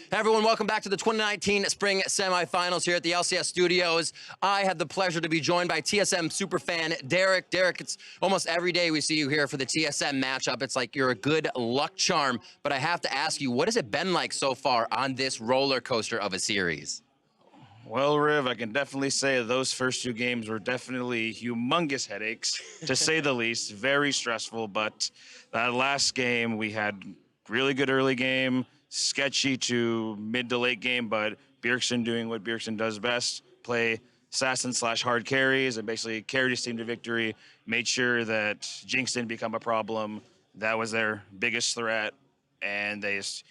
Hey everyone, welcome back to the 2019 Spring Semifinals here at the LCS Studios. I have the pleasure to be joined by TSM superfan Derek. Derek, it's almost every day we see you here for the TSM matchup. It's like you're a good luck charm, but I have to ask you, what has it been like so far on this roller coaster of a series? Well, Riv, I can definitely say those first two games were definitely humongous headaches, to say the least. Very stressful, but that last game, we had really good early game, sketchy to mid to late game, but Bjergsen doing what Bjergsen does best, play assassin/hard carries, and basically carried his team to victory, made sure that Jinx didn't become a problem. That was their biggest threat, and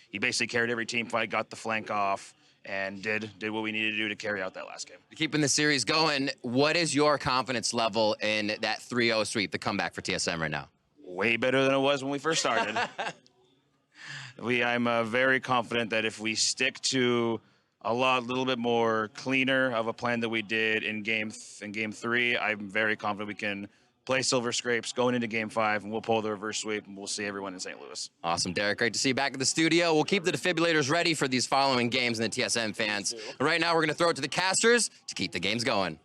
he basically carried every team fight, got the flank off, and did what we needed to do to carry out that last game. Keeping the series going, what is your confidence level in that 3-0 sweep, the comeback for TSM right now? Way better than it was when we first started. I'm very confident that if we stick to a little bit more cleaner of a plan that we did in game 3, I'm very confident we can play Silver Scrapes going into game 5, and we'll pull the reverse sweep, and we'll see everyone in St. Louis. Awesome, Derek. Great to see you back at the studio. We'll keep the defibrillators ready for these following games and the TSM fans. Right now, we're going to throw it to the casters to keep the games going.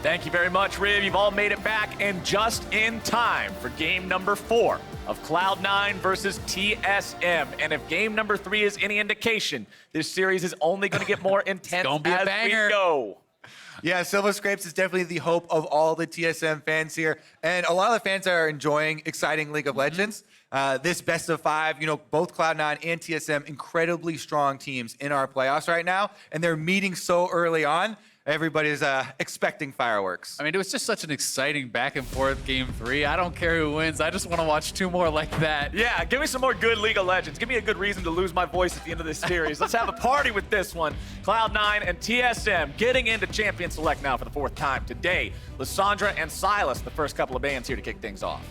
Thank you very much, Riv. You've all made it back, and just in time for game number 4 of Cloud9 versus TSM. And if game number 3 is any indication, this series is only going to get more intense as we go. Yeah, Silver Scrapes is definitely the hope of all the TSM fans here. And a lot of the fans are enjoying exciting League of Legends. This best of 5, both Cloud9 and TSM, incredibly strong teams in our playoffs right now. And they're meeting so early on. Everybody's expecting fireworks. I mean, it was just such an exciting back and forth game 3. I don't care who wins. I just want to watch 2 more like that. Yeah, give me some more good League of Legends. Give me a good reason to lose my voice at the end of this series. Let's have a party with this one. Cloud9 and TSM getting into Champion Select now for the 4th time today. Lissandra and Silas, the first couple of bands here to kick things off.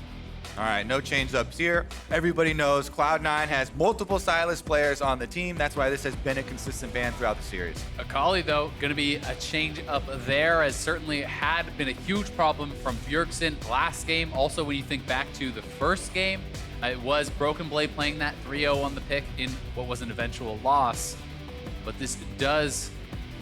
All right, no change-ups here. Everybody knows Cloud9 has multiple Silas players on the team. That's why this has been a consistent ban throughout the series. Akaali, though, going to be a change-up there, as certainly had been a huge problem from Bjergsen last game. Also, when you think back to the first game, it was Broken Blade playing that 3-0 on the pick in what was an eventual loss. But this does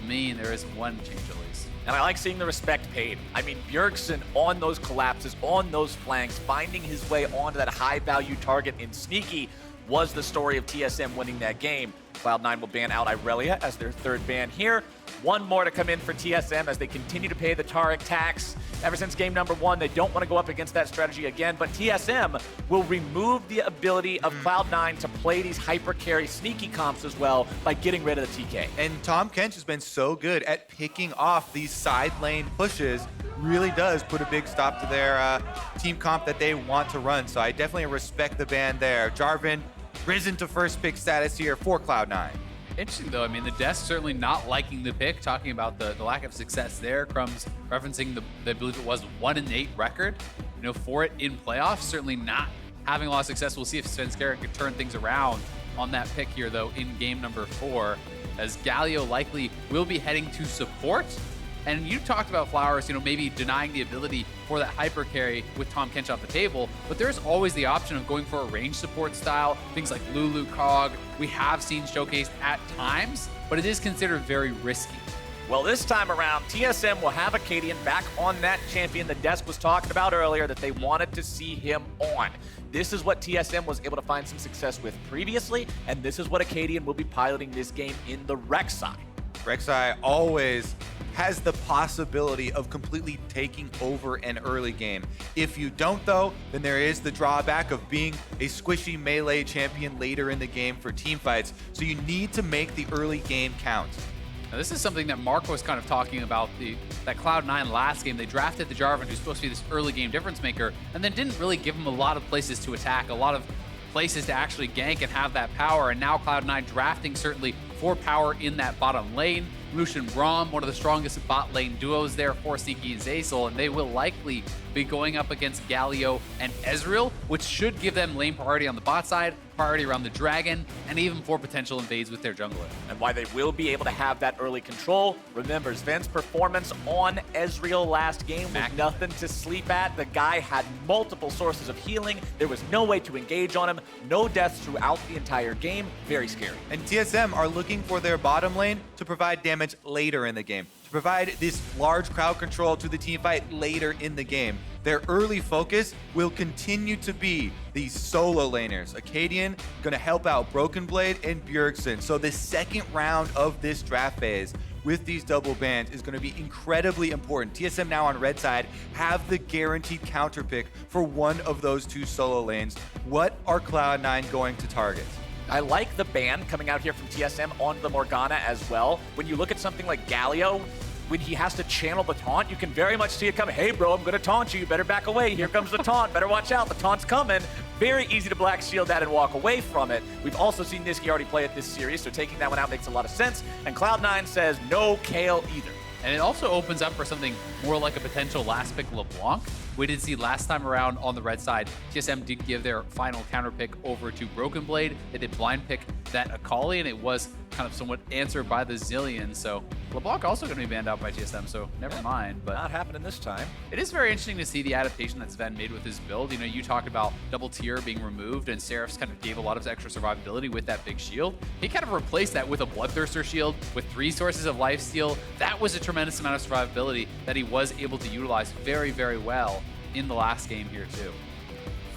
mean there is one change at least. And I like seeing the respect paid. I mean, Bjergsen on those collapses, on those flanks, finding his way onto that high-value target in Nisqy was the story of TSM winning that game. Cloud9 will ban out Irelia as their 3rd ban here. 1 more to come in for TSM as they continue to pay the Taric tax. Ever since game number 1, they don't want to go up against that strategy again, but TSM will remove the ability of Cloud9 to play these hyper carry sneaky comps as well by getting rid of the TK. And Tom Kench has been so good at picking off these side lane pushes. Really does put a big stop to their team comp that they want to run. So I definitely respect the ban there. Jarvan risen to first pick status here for Cloud9. Interesting, though. I mean, the desk certainly not liking the pick, talking about the lack of success there. Crumbs referencing I believe it was 1-8 record, for it in playoffs. Certainly not having a lot of success. We'll see if Svenskeren can turn things around on that pick here, though, in game number 4, as Galio likely will be heading to support. And you talked about Flowers, maybe denying the ability for that hyper carry with Tom Kench off the table, but there's always the option of going for a range support style, things like Lulu Cog. We have seen showcased at times, but it is considered very risky. Well, this time around, TSM will have Akaadian back on that champion the desk was talking about earlier that they wanted to see him on. This is what TSM was able to find some success with previously, and this is what Akaadian will be piloting this game in the Rek'Sai. Rek'Sai always has the possibility of completely taking over an early game. If you don't, though, then there is the drawback of being a squishy melee champion later in the game for team fights. So you need to make the early game count. Now, this is something that Mark was kind of talking about, that Cloud9 last game. They drafted the Jarvan, who's supposed to be this early game difference maker, and then didn't really give him a lot of places to attack, a lot of places to actually gank and have that power. And now Cloud9 drafting certainly for power in that bottom lane. Lucian Braum, one of the strongest bot lane duos there for Nisqy and Zeyzal, and they will likely be going up against Galio and Ezreal, which should give them lane priority on the bot side. priority around the dragon, and even for potential invades with their jungler. And why they will be able to have that early control. Remember, Zven's performance on Ezreal last game was nothing to sleep at. The guy had multiple sources of healing. There was no way to engage on him. No deaths throughout the entire game. Very scary. And TSM are looking for their bottom lane to provide damage later in the game, to provide this large crowd control to the team fight later in the game. Their early focus will continue to be these solo laners. Akaadian gonna help out Broken Blade and Bjergsen. So the second round of this draft phase with these double bans is gonna be incredibly important. TSM now on red side have the guaranteed counter pick for one of those two solo lanes. What are Cloud9 going to target? I like the ban coming out here from TSM onto the Morgana as well. When you look at something like Galio, when he has to channel the taunt, you can very much see it coming. Hey, bro, I'm going to taunt you. You better back away. Here comes the taunt. Better watch out. The taunt's coming. Very easy to black shield that and walk away from it. We've also seen Nisqy already play it this series, so taking that one out makes a lot of sense. And Cloud9 says no Kale either. And it also opens up for something more like a potential last pick LeBlanc. We did see last time around on the red side, TSM did give their final counter pick over to Broken Blade. They did blind pick that Akaadian, and it was kind of somewhat answered by the Zillion. So LeBlanc also going to be banned out by TSM, so never mind. But Not happening this time. it is very interesting to see the adaptation that Zven made with his build. You know, you talked about double tier being removed, and Seraph's kind of gave a lot of extra survivability with that big shield. He kind of replaced that with a Bloodthirster shield with 3 sources of lifesteal. That was a tremendous amount of survivability that he was able to utilize very, very well in the last game here too.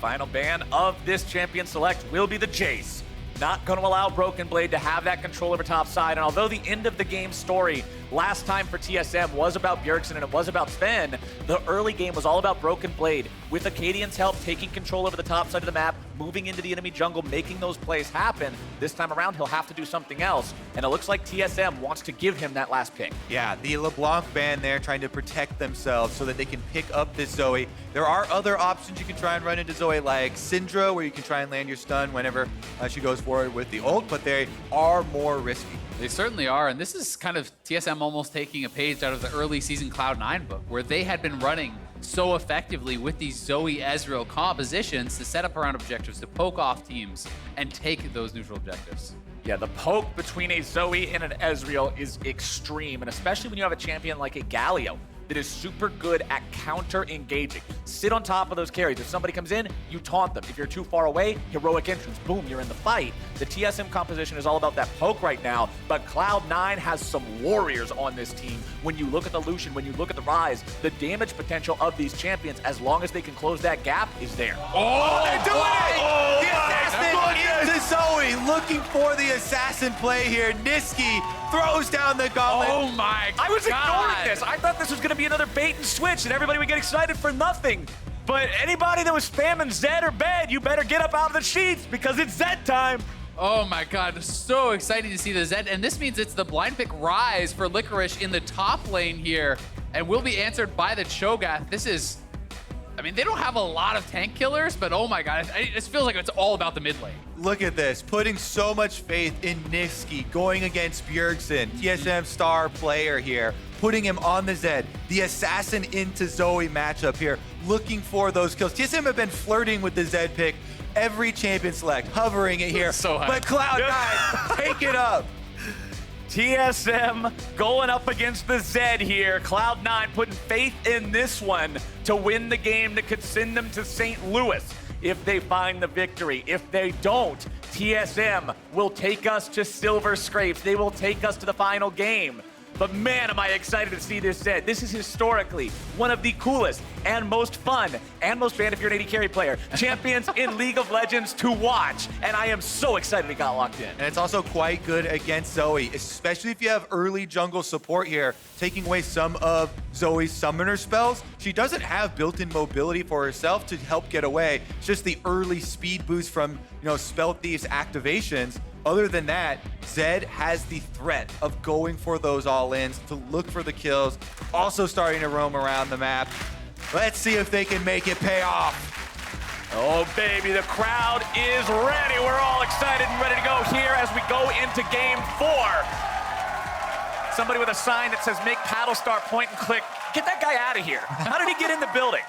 Final ban of this champion select will be the Jace. Not going to allow Broken Blade to have that control over top side. And although the end of the game story last time for TSM was about Bjergsen and it was about Zven, the early game was all about Broken Blade. With Akaadian's help, taking control over the top side of the map, moving into the enemy jungle, making those plays happen. This time around, he'll have to do something else. And it looks like TSM wants to give him that last pick. Yeah, the LeBlanc ban there trying to protect themselves so that they can pick up this Zoe. There are other options you can try and run into Zoe, like Syndra, where you can try and land your stun whenever she goes forward with the ult, but they are more risky. They certainly are, and this is kind of TSM almost taking a page out of the early season Cloud9 book, where they had been running so effectively with these Zoe Ezreal compositions to set up around objectives, to poke off teams, and take those neutral objectives. Yeah, the poke between a Zoe and an Ezreal is extreme, and especially when you have a champion like a Galio that is super good at counter-engaging. Sit on top of those carries. If somebody comes in, you taunt them. If you're too far away, heroic entrance, boom, you're in the fight. The TSM composition is all about that poke right now, but Cloud9 has some warriors on this team. When you look at the Lucian, when you look at the Ryze, the damage potential of these champions, as long as they can close that gap, is there. Oh, they're doing it! The assassin into Zoe, looking for the assassin play here. Nisqy throws down the gauntlet. Oh my God. I was ignoring this. I thought this was going to be another bait and switch, and everybody would get excited for nothing. But anybody that was spamming Zed or Bed, you better get up out of the sheets because it's Zed time. Oh my God, so exciting to see the Zed, and this means it's the blind pick Ryze for Licorice in the top lane here, and will be answered by the Cho'Gath. This is, I mean, they don't have a lot of tank killers, but oh my God, it just feels like it's all about the mid lane. Look at this, putting so much faith in Nisqy, going against Bjergsen, TSM star player here, putting him on the Zed, the assassin into Zoe matchup here, looking for those kills. TSM have been flirting with the Zed pick every champion select, hovering it here, So high. but Cloud9 take it up. TSM going up against the Zed here. Cloud9 putting faith in this one to win the game that could send them to St. Louis if they find the victory. If they don't, TSM will take us to Silver Scrapes. They will take us to the final game. But man, am I excited to see this Zed. This is historically one of the coolest and most fun and most banned if you're an AD carry player champions in League of Legends to watch. And I am so excited it got locked in. And it's also quite good against Zoe, especially if you have early jungle support here, taking away some of Zoe's summoner spells. She doesn't have built-in mobility for herself to help get away. It's just the early speed boost from, Spell Thief's activations. Other than that, Zed has the threat of going for those all-ins to look for the kills, also starting to roam around the map. Let's see if they can make it pay off. Oh, baby, the crowd is ready. We're all excited and ready to go here as we go into game 4. Somebody with a sign that says, make paddle star point and click. Get that guy out of here. How did he get in the building?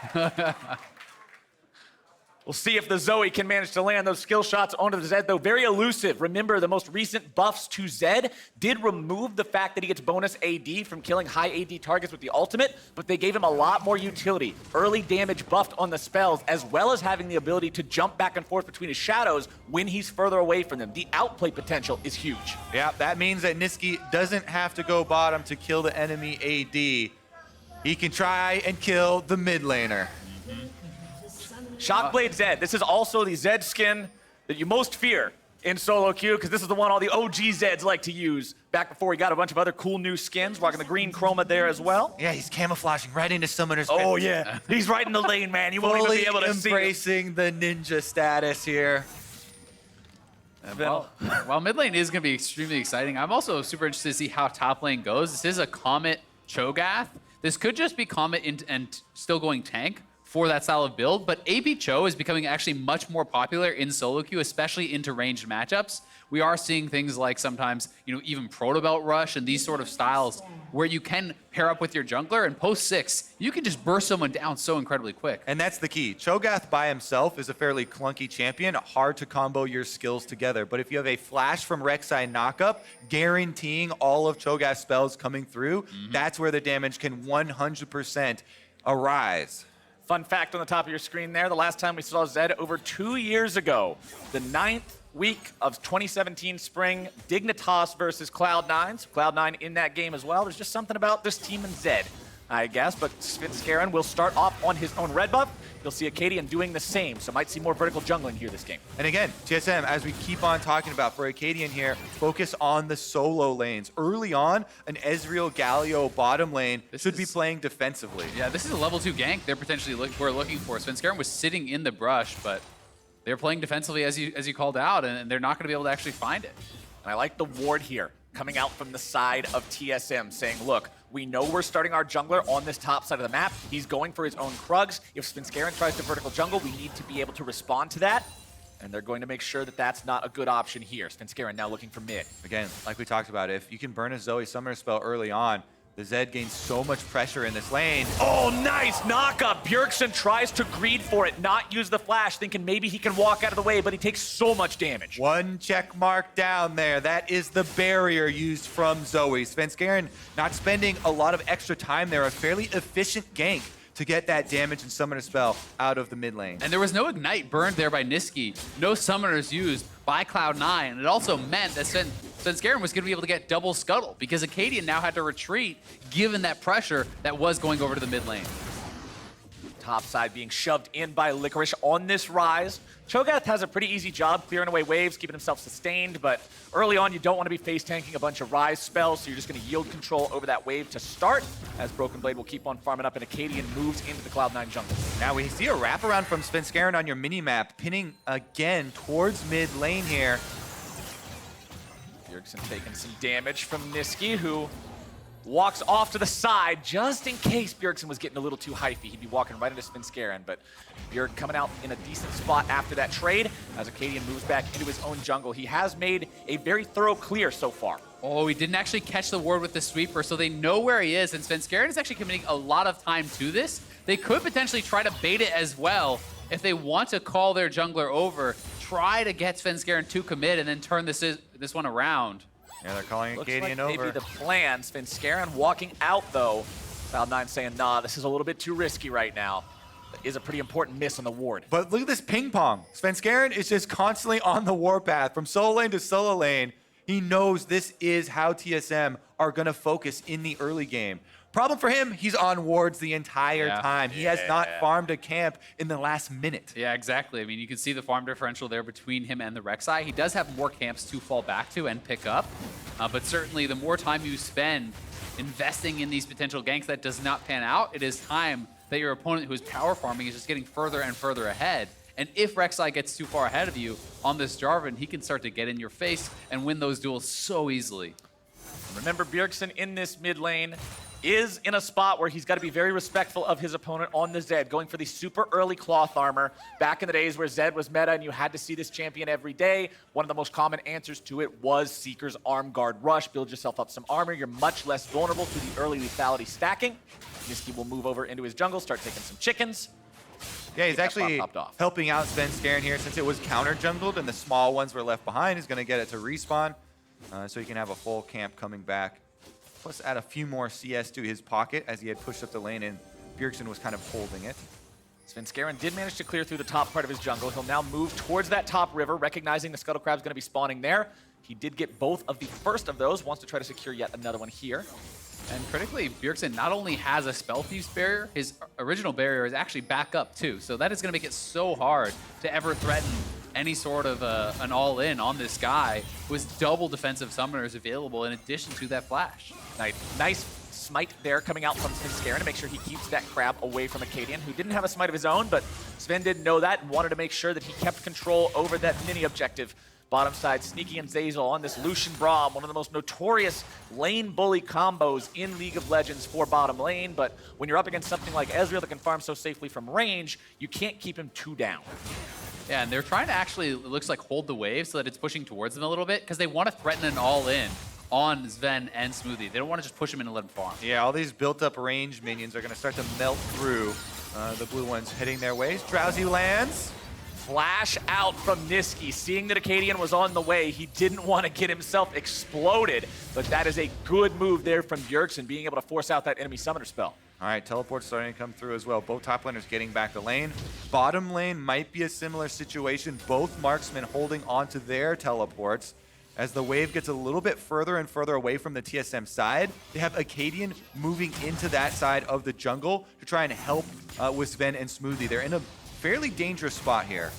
We'll see if the Zoe can manage to land those skill shots onto the Zed, though very elusive. Remember, the most recent buffs to Zed did remove the fact that he gets bonus AD from killing high AD targets with the ultimate, but they gave him a lot more utility. Early damage buffed on the spells, as well as having the ability to jump back and forth between his shadows when he's further away from them. The outplay potential is huge. Yeah, that means that Nisqy doesn't have to go bottom to kill the enemy AD. He can try and kill the mid laner. Shockblade Zed. This is also the Zed skin that you most fear in solo queue, because this is the one all the OG Zeds like to use back before he got a bunch of other cool new skins, rocking the green chroma there as well. Yeah, he's camouflaging right into Summoner's Oh, Pit. yeah. He's right in the lane, man. You won't even Fully be able to see him. embracing the ninja status here. While mid lane is going to be extremely exciting, I'm also super interested to see how top lane goes. This is a Comet Cho'Gath. This could just be Comet and still going tank for that style of build, but AP Cho is becoming actually much more popular in solo queue, especially into ranged matchups. We are seeing things like sometimes, even Proto Belt Rush and these sort of styles where you can pair up with your jungler, and post 6, you can just burst someone down so incredibly quick. And that's the key. Cho'Gath by himself is a fairly clunky champion, hard to combo your skills together. But if you have a flash from Rek'Sai knockup, guaranteeing all of Cho'Gath's spells coming through, that's where the damage can 100% arise. Fun fact on the top of your screen there, the last time we saw Zed over 2 years ago, the 9th week of 2017 spring, Dignitas versus Cloud9. So Cloud9 in that game as well. There's just something about this team and Zed, I guess. But Svenskeren will start off on his own red buff. You'll see Akaadian doing the same, so might see more vertical jungling here this game. And again, TSM, as we keep on talking about for Akaadian here, focus on the solo lanes. Early on, an Ezreal Galio bottom lane should be playing defensively. Yeah, this is a level 2 gank they're potentially we're looking for. Svenskeren was sitting in the brush, but they're playing defensively as you called out, and they're not going to be able to actually find it. And I like the ward here coming out from the side of TSM saying, look, we know we're starting our jungler on this top side of the map. He's going for his own Krugs. If Svenskeren tries to vertical jungle, we need to be able to respond to that. And they're going to make sure that that's not a good option here. Svenskeren now looking for mid. Again, like we talked about, if you can burn a Zoe Summoner spell early on, the Zed gains so much pressure in this lane. Oh, nice knockup. Bjergsen tries to greed for it, not use the flash, thinking maybe he can walk out of the way, but he takes so much damage. One check mark down there. That is the barrier used from Zoe. Svenskeren not spending a lot of extra time there. A fairly efficient gank to get that damage and summoner spell out of the mid lane. And there was no ignite burned there by Nisqy. No summoners used by Cloud9. And it also meant that Svenskeren was going to be able to get double scuttle because Akaadian now had to retreat given that pressure that was going over to the mid lane. Top side being shoved in by Licorice on this Ryze. Cho'Gath has a pretty easy job clearing away waves, keeping himself sustained, but early on you don't want to be face tanking a bunch of Ryze spells, so you're just going to yield control over that wave to start, as Broken Blade will keep on farming up and Akaadian moves into the Cloud9 jungle. Now we see a wraparound from Svenskeren on your mini-map, pinning again towards mid lane here. Bjergsen taking some damage from Nisqy, who walks off to the side just in case Bjergsen was getting a little too hypey. He'd be walking right into Svenskeren, but Bjerg coming out in a decent spot after that trade as Akaadian moves back into his own jungle. He has made a very thorough clear so far. Oh, he didn't actually catch the ward with the sweeper, so they know where he is, and Svenskeren is actually committing a lot of time to this. They could potentially try to bait it as well if they want to call their jungler over, try to get Svenskeren to commit, and then turn this one around. Yeah, they're calling Looks Akaadian like over. maybe the plan. Svenskeren walking out, though. Cloud9 saying, nah, this is a little bit too risky right now. That is a pretty important miss on the ward. But look at this ping pong. Svenskeren is just constantly on the warpath from solo lane to solo lane. He knows this is how TSM are going to focus in the early game. Problem for him, he's on wards the entire time. He has not farmed a camp in the last minute. Yeah, exactly. I mean, you can see the farm differential there between him and the Rek'Sai. He does have more camps to fall back to and pick up, but certainly the more time you spend investing in these potential ganks that does not pan out, it is time that your opponent who is power farming is just getting further and further ahead. And if Rek'Sai gets too far ahead of you on this Jarvan, he can start to get in your face and win those duels so easily. Remember, Bjergsen in this mid lane is in a spot where he's got to be very respectful of his opponent on the Zed, going for the super early cloth armor. Back in the days where Zed was meta and you had to see this champion every day, one of the most common answers to it was Seeker's Arm Guard Rush. Build yourself up some armor. You're much less vulnerable to the early lethality stacking. Nisqy will move over into his jungle, start taking some chickens. Yeah, he's Keep that actually farm topped off. helping out Svenskeren here since it was counter jungled and the small ones were left behind. He's going to get it to respawn so he can have a full camp coming back. Plus add a few more CS to his pocket as he had pushed up the lane and Bjergsen was kind of holding it. Svenskeren did manage to clear through the top part of his jungle. He'll now move towards that top river, recognizing the Scuttle Crab's going to be spawning there. He did get both of the first of those, wants to try to secure yet another one here. And critically, Bjergsen not only has a Spell Thieves barrier, his original barrier is actually back up too. So that is going to make it so hard to ever threaten any sort of an all-in on this guy who has double defensive summoners available in addition to that flash. Nice smite there coming out from Svenskeren to make sure he keeps that crab away from Akaadian, who didn't have a smite of his own, but Zven didn't know that and wanted to make sure that he kept control over that mini objective. Bottom side, Nisqy and Zeyzal on this Lucian Braum, one of the most notorious lane bully combos in League of Legends for bottom lane, but when you're up against something like Ezreal that can farm so safely from range, you can't keep him too down. Yeah, and they're trying to actually, it looks like, hold the wave so that it's pushing towards them a little bit because they want to threaten an all-in on Zven and Smoothie. They don't want to just push him in and let him farm. Yeah, all these built-up range minions are going to start to melt through the blue ones heading their ways. Drowsy lands. Flash out from Nisqy. Seeing that Akaadian was on the way, he didn't want to get himself exploded, but that is a good move there from Bjergsen, being able to force out that enemy summoner spell. All right, teleport starting to come through as well. Both top laners getting back the lane. Bottom lane might be a similar situation. Both marksmen holding onto their teleports. As the wave gets a little bit further and further away from the TSM side, they have Akaadian moving into that side of the jungle to try and help with Zven and Smoothie. They're in a fairly dangerous spot here.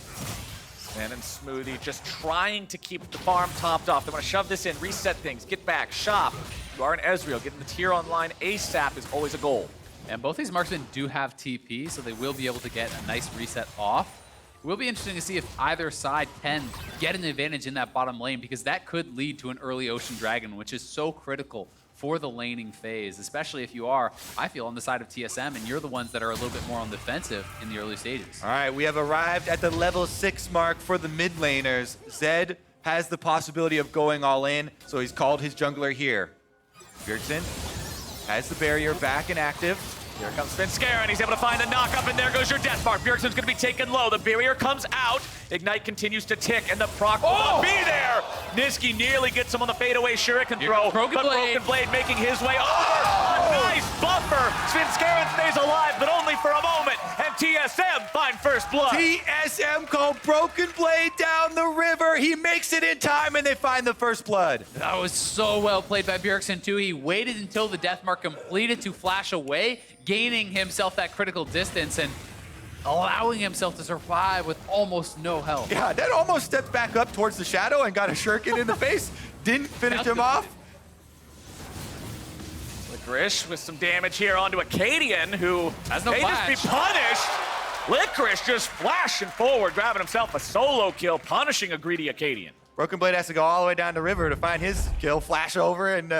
Zven and Smoothie just trying to keep the farm topped off. They want to shove this in, reset things, get back, shop. You are an Ezreal. Getting the tier online ASAP is always a goal. And both these marksmen do have TP, so they will be able to get a nice reset off. It will be interesting to see if either side can get an advantage in that bottom lane, because that could lead to an early Ocean Dragon, which is so critical for the laning phase, especially if you are, I feel, on the side of TSM, and you're the ones that are a little bit more on the defensive in the early stages. All right, we have arrived at the level 6 mark for the mid laners. Zed has the possibility of going all in, so he's called his jungler here. Bjergsen has the barrier back and active. Here comes Svenskeren. He's able to find the knock-up, and there goes your death mark. Bjergsen's going to be taken low. The barrier comes out. Ignite continues to tick, and the proc will not be there. Nisqy nearly gets him on the fadeaway shuriken throw, Broken Blade. Broken Blade making his way over. Nice buffer. Svenskeren stays alive, but only for a moment, and TSM find first blood. TSM called Broken Blade down the river. He makes it in time, and they find the first blood. That was so well played by Bjergsen too. He waited until the death mark completed to flash away, gaining himself that critical distance and allowing himself to survive with almost no health. Yeah, that almost stepped back up towards the shadow and got a shuriken in the face. Didn't finish him off. Licorice with some damage here onto Akaadian, who has no may flash. just be punished. Licorice just flashing forward, grabbing himself a solo kill, punishing a greedy Akaadian. Broken Blade has to go all the way down the river to find his kill, flash over and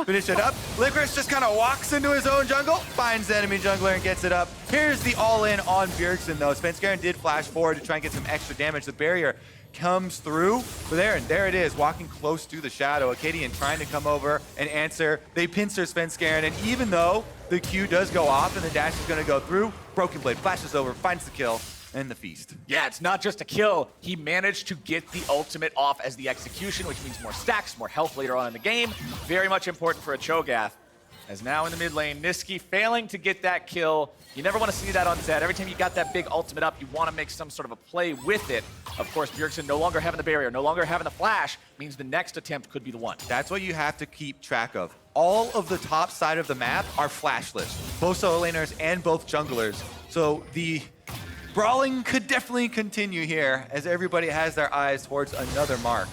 finish it up. Licorice just kind of walks into his own jungle, finds the enemy jungler and gets it up. Here's the all-in on Bjergsen though. Svenskeren did flash forward to try and get some extra damage. The barrier comes through, but there it is, walking close to the shadow. Akaadian trying to come over and answer. They pincer Svenskeren, and even though the Q does go off and the dash is gonna go through, Broken Blade flashes over, finds the kill, and the feast. Yeah, it's not just a kill. He managed to get the ultimate off as the execution, which means more stacks, more health later on in the game. Very much important for a Cho'Gath. As now in the mid lane, Nisqy failing to get that kill. You never want to see that on Zed. Every time you got that big ultimate up, you want to make some sort of a play with it. Of course, Bjergsen no longer having the barrier, no longer having the flash, means the next attempt could be the one. That's what you have to keep track of. All of the top side of the map are flashless, both solo laners and both junglers. So the brawling could definitely continue here as everybody has their eyes towards another mark.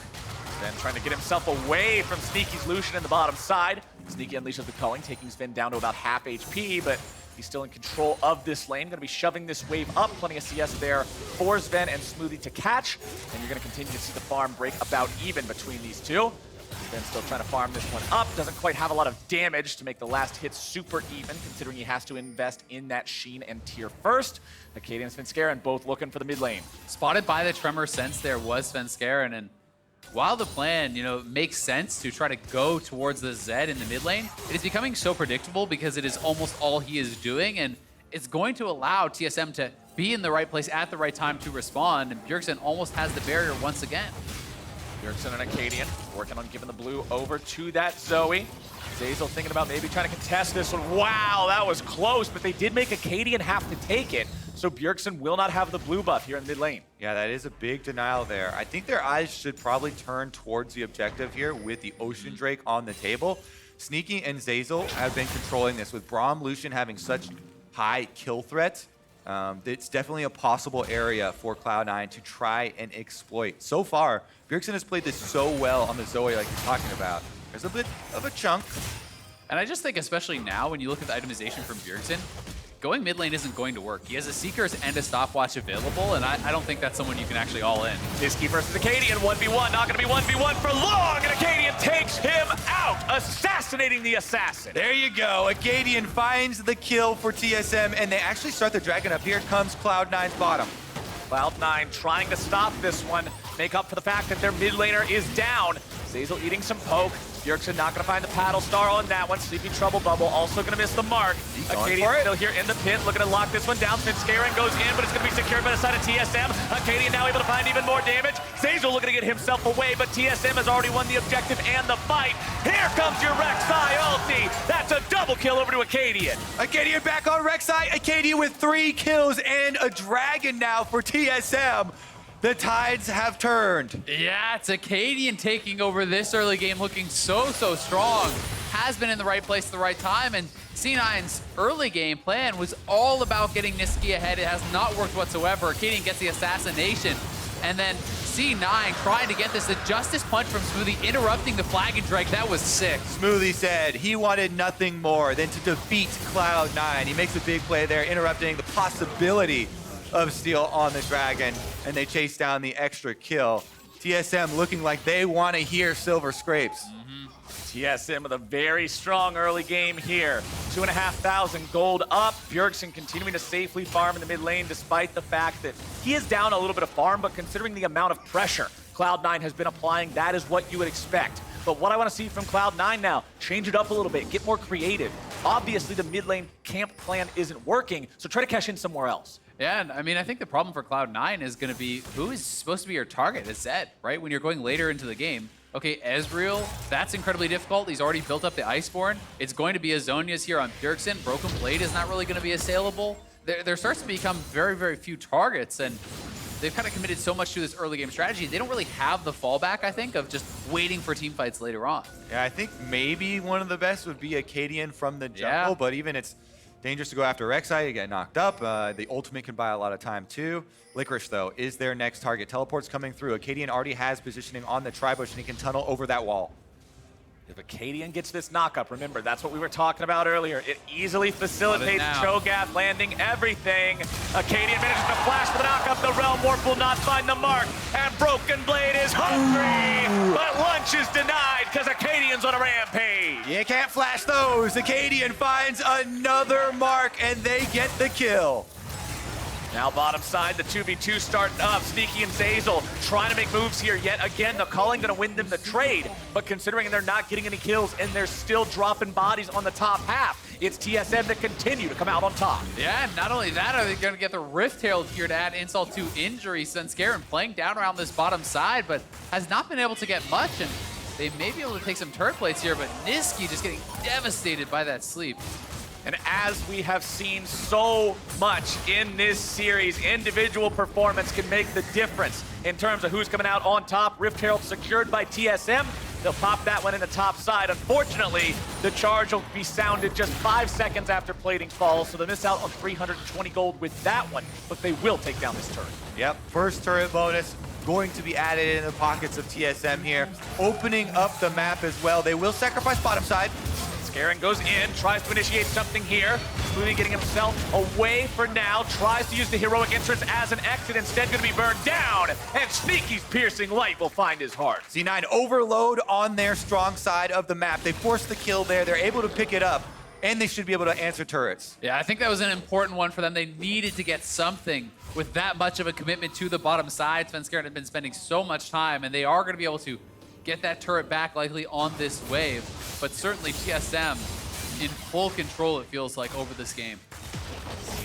Zven trying to get himself away from Sneaky's Lucian in the bottom side. Sneaky unleashes the culling, taking Zven down to about half HP, but he's still in control of this lane. Going to be shoving this wave up. Plenty of CS there for Zven and Smoothie to catch. And you're going to continue to see the farm break about even between these two. Zven still trying to farm this one up. Doesn't quite have a lot of damage to make the last hit super even, considering he has to invest in that Sheen and tier first. Akaadian and Svenskeren both looking for the mid lane. Spotted by the Tremor Sense there was Svenskeren, and while the plan, makes sense to try to go towards the Zed in the mid lane, it is becoming so predictable because it is almost all he is doing, and it's going to allow TSM to be in the right place at the right time to respond, and Bjergsen almost has the barrier once again. Bjergsen and Akaadian working on giving the blue over to that Zoe. Zeyzal thinking about maybe trying to contest this one. Wow, that was close, but they did make Akaadian have to take it. So Bjergsen will not have the blue buff here in mid lane. Yeah, that is a big denial there. I think their eyes should probably turn towards the objective here with the Ocean Drake on the table. Sneaky and Zeyzal have been controlling this with Braum, Lucian having such high kill threat. It's definitely a possible area for Cloud9 to try and exploit. So far, Bjergsen has played this so well on the Zoe like you're talking about. There's a bit of a chunk. And I just think, especially now, when you look at the itemization from Bjergsen, going mid lane isn't going to work. He has a Seekers and a Stopwatch available, and I don't think that's someone you can actually all in. Nisqy versus Akaadian, 1v1, not gonna be 1v1 for long, and Akaadian takes him out, assassinating the assassin. There you go. Akaadian finds the kill for TSM, and they actually start the dragon up. Here comes Cloud9's bottom. Cloud9 trying to stop this one, make up for the fact that their mid laner is down. Zeyzal eating some poke. Bjergsen not going to find the paddle star on that one. Sleepy Trouble Bubble also going to miss the mark. Akaadian still here in the pit, looking to lock this one down. Svenskeren goes in, but it's going to be secured by the side of TSM. Akaadian now able to find even more damage. Zeyzal looking to get himself away, but TSM has already won the objective and the fight. Here comes your Rek'Sai ulti. That's a double kill over to Akaadian. Akaadian back on Rek'Sai. Akaadian with 3 kills and a dragon now for TSM. The tides have turned. Yeah, it's Akaadian taking over this early game, looking so strong. Has been in the right place at the right time, and C9's early game plan was all about getting Nisqy ahead. It has not worked whatsoever. Akaadian gets the assassination, and then C9 trying to get this, the Justice Punch from Smoothie, interrupting the Flag and Drake. That was sick. Smoothie said he wanted nothing more than to defeat Cloud9. He makes a big play there, interrupting the possibility of steal on the dragon, and they chase down the extra kill. TSM looking like they want to hear Silver Scrapes. TSM with a very strong early game here. 2,500 gold up. Bjergsen continuing to safely farm in the mid lane despite the fact that he is down a little bit of farm, but considering the amount of pressure Cloud9 has been applying, that is what you would expect. But what I want to see from Cloud9 now, change it up a little bit, get more creative. Obviously, the mid lane camp plan isn't working, so try to cash in somewhere else. Yeah, and I mean, I think the problem for Cloud9 is going to be who is supposed to be your target? It's Zed, right? When you're going later into the game. Okay, Ezreal, that's incredibly difficult. He's already built up the Iceborne. It's going to be a Zhonya's here on Bjergsen. Broken Blade is not really going to be assailable. There starts to become very few targets, and they've kind of committed so much to this early game strategy. They don't really have the fallback, I think, of just waiting for team fights later on. Yeah, I think maybe one of the best would be Akaadian from the jungle, but even it's dangerous to go after Rek'Sai. You get knocked up. The ultimate can buy a lot of time too. Licorice, though, is their next target. Teleport's coming through. Akaadian already has positioning on the Tribush, and he can tunnel over that wall. If Akaadian gets this knockup, remember, that's what we were talking about earlier. It easily facilitates Cho'Gath landing everything. Akaadian manages to flash for the knockup. The Realm Warp will not find the mark. And Broken Blade is hungry, but lunch is denied because Akaadian's on a rampage. You can't flash those. Akaadian finds another mark, and they get the kill. Now bottom side, the 2v2 starting up. Sneaky and Zeyzal trying to make moves here yet again. The calling going to win them the trade, but considering they're not getting any kills and they're still dropping bodies on the top half, it's TSM that continue to come out on top. Yeah, and not only that, are they going to get the Rift Herald here to add insult to injury. Svenskeren playing down around this bottom side, but has not been able to get much, and they may be able to take some turret plates here, but Nisqy just getting devastated by that sleep. And as we have seen so much in this series, individual performance can make the difference in terms of who's coming out on top. Rift Herald secured by TSM. They'll pop that one in the top side. Unfortunately, the charge will be sounded just 5 seconds after plating falls, so they miss out on 320 gold with that one, but they will take down this turret. Yep, first turret bonus going to be added in the pockets of TSM here, opening up the map as well. They will sacrifice bottom side. Svenskeren goes in, tries to initiate something here. Smoothie getting himself away for now, tries to use the heroic entrance as an exit, instead going to be burned down, and Sneaky's piercing light will find his heart. C9 overload on their strong side of the map. They force the kill there, they're able to pick it up, and they should be able to answer turrets. Yeah, I think that was an important one for them. They needed to get something with that much of a commitment to the bottom side. Svenskeren had been spending so much time, and they are going to be able to get that turret back likely on this wave. But certainly TSM in full control, it feels like, over this game.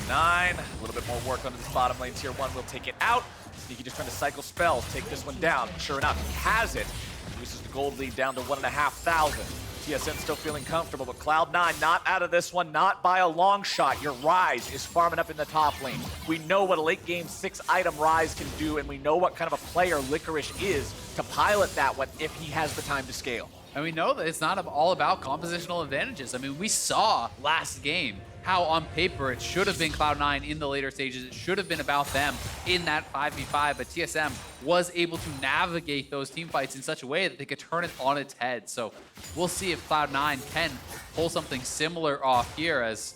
Cloud9, a little bit more work onto this bottom lane. Tier 1 will take it out. Nisqy just trying to cycle spells, take this one down. Sure enough, he has it. Reduces the gold lead down to 1,500. TSM still feeling comfortable, but Cloud9 not out of this one, not by a long shot. Your Ryze is farming up in the top lane. We know what a late game 6-item Ryze can do, and we know what kind of a player Licorice is to pilot that one if he has the time to scale. And we know that it's not all about compositional advantages. I mean, we saw last game how on paper it should have been Cloud9 in the later stages. It should have been about them in that 5v5, but TSM was able to navigate those team fights in such a way that they could turn it on its head. So we'll see if Cloud9 can pull something similar off here, as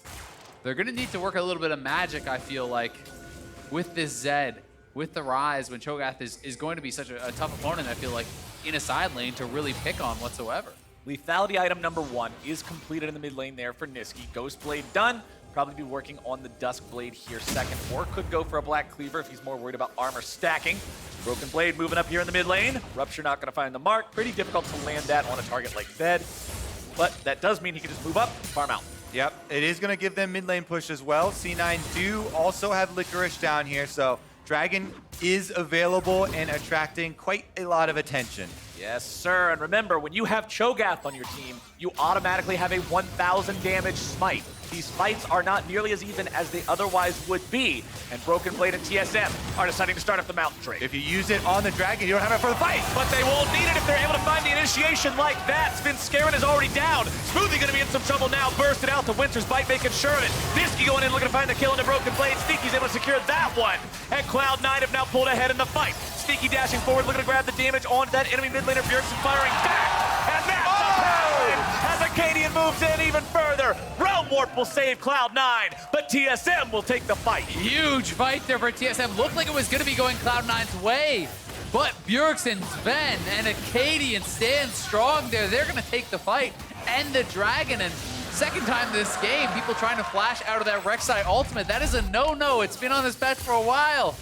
they're going to need to work a little bit of magic, I feel like, with this Zed, with the Ryze, when Cho'Gath is going to be such a tough opponent, I feel like, in a side lane to really pick on whatsoever. Lethality item number 1 is completed in the mid lane there for Nisqy. Ghost Blade done. Probably be working on the Dusk Blade here second, or could go for a Black Cleaver if he's more worried about armor stacking. Broken Blade moving up here in the mid lane. Rupture not going to find the mark. Pretty difficult to land that on a target like Zed, but that does mean he can just move up, farm out. Yep, it is going to give them mid lane push as well. C9 do also have Licorice down here, so Dragon is available and attracting quite a lot of attention. Yes, sir. And remember, when you have Cho'Gath on your team, you automatically have a 1,000 damage smite. These fights are not nearly as even as they otherwise would be, and Broken Blade and TSM are deciding to start up the mountain trade. If you use it on the Dragon, you don't have it for the fight. But they won't need it if they're able to find the initiation like that. Svenskeren is already down. Smoothie gonna be in some trouble now. Bursted out to Winter's Bite, making sure of it. Nisqy going in, looking to find the kill into Broken Blade. Sneaky's able to secure that one. And Cloud9 have now pulled ahead in the fight. Sneaky dashing forward, looking to grab the damage onto that enemy mid laner. Bjergsen firing back. And that's a pound as Akaadian moves in even further. Realm Warp will save Cloud9, but TSM will take the fight. Huge fight there for TSM. Looked like it was going to be going Cloud9's way, but Bjergsen, Zven, and Akaadian stand strong there. They're going to take the fight and the Dragon. And second time this game, people trying to flash out of that Rek'Sai ultimate. That is a no-no. It's been on this patch for a while.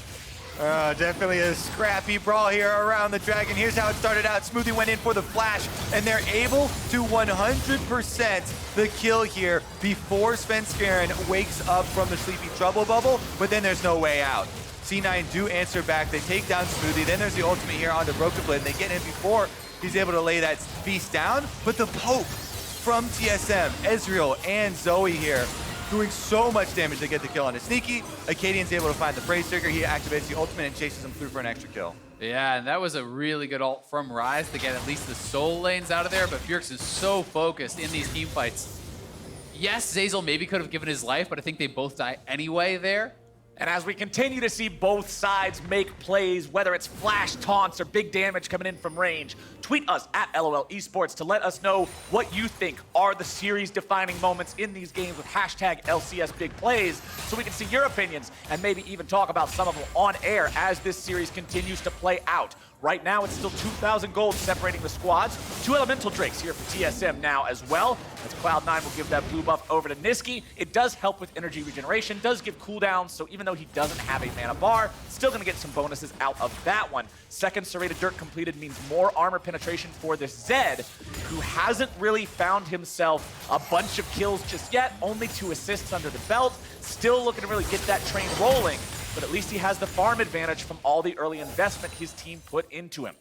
Definitely a scrappy brawl here around the Dragon. Here's how it started out. Smoothie went in for the flash, and they're able to 100% the kill here before Svenskeren wakes up from the sleepy trouble bubble, but then there's no way out. C9 do answer back. They take down Smoothie. Then there's the ultimate here onto Broken Blade, and they get in before he's able to lay that beast down. But the poke from TSM, Ezreal, and Zoe here, doing so much damage to get the kill on a Sneaky. Akaadian's able to find the Phrase Trigger. He activates the ultimate and chases him through for an extra kill. Yeah, and that was a really good ult from Ryze to get at least the soul lanes out of there, but Bjergsen's so focused in these team fights. Yes, Zeyzal maybe could have given his life, but I think they both die anyway there. And as we continue to see both sides make plays, whether it's flash taunts or big damage coming in from range, tweet us at LOL Esports to let us know what you think are the series-defining moments in these games with hashtag LCS Big Plays, so we can see your opinions and maybe even talk about some of them on air as this series continues to play out. Right now, it's still 2,000 gold separating the squads. 2 Elemental Drakes here for TSM now as well, as Cloud9 will give that blue buff over to Nisqy. It does help with energy regeneration, does give cooldowns, so even though he doesn't have a mana bar, still going to get some bonuses out of that one. Second Serrated Dirt completed means more armor penetration for this Zed, who hasn't really found himself a bunch of kills just yet, only 2 assists under the belt. Still looking to really get that train rolling, but at least he has the farm advantage from all the early investment his team put into him.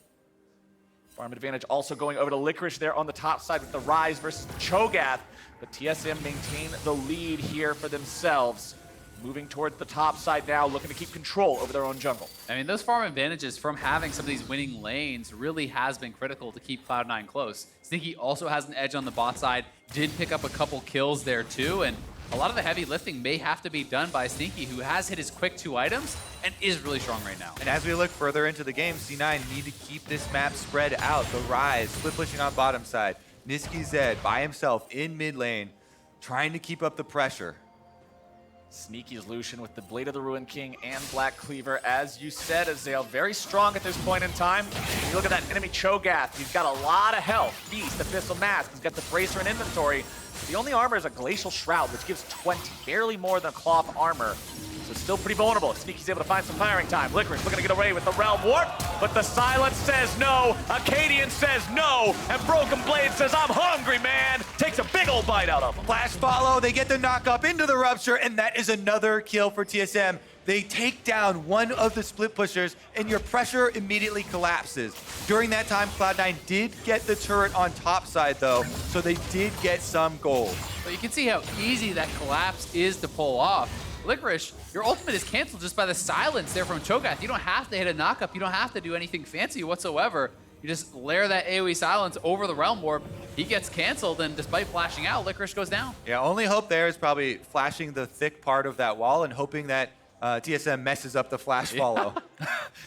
Farm advantage also going over to Licorice there on the top side with the Ryze versus the Cho'Gath, but TSM maintain the lead here for themselves. Moving towards the top side now, looking to keep control over their own jungle. I mean, those farm advantages from having some of these winning lanes really has been critical to keep Cloud9 close. Sneaky also has an edge on the bot side, did pick up a couple kills there too, and a lot of the heavy lifting may have to be done by Sneaky, who has hit his quick 2 items and is really strong right now. And as we look further into the game, C9 need to keep this map spread out. The Ryze split pushing on bottom side. Nisqy Zed by himself in mid lane, trying to keep up the pressure. Sneaky's Lucian with the Blade of the Ruined King and Black Cleaver, as you said, Ezreal very strong at this point in time. When you look at that enemy Cho'Gath, he's got a lot of health. Feast, Abyssal Mask, he's got the Bracer in inventory. The only armor is a Glacial Shroud, which gives 20, barely more than cloth armor. So it's still pretty vulnerable. Sneaky's able to find some firing time. Licorice looking to get away with the Realm Warp, but the silence says no. Akaadian says no, and Broken Blade says, I'm hungry, man. takes a big old bite out of him. Flash follow, they get the knock up into the Rupture, and that is another kill for TSM. They take down one of the split pushers, and your pressure immediately collapses. During that time, Cloud9 did get the turret on top side, though, so they did get some gold. But you can see how easy that collapse is to pull off. Licorice, your ultimate is canceled just by the silence there from Cho'Gath. You don't have to hit a knockup. You don't have to do anything fancy whatsoever. You just layer that AoE silence over the Realm Warp. He gets canceled, and despite flashing out, Licorice goes down. Yeah, only hope there is probably flashing the thick part of that wall and hoping that TSM messes up the flash follow.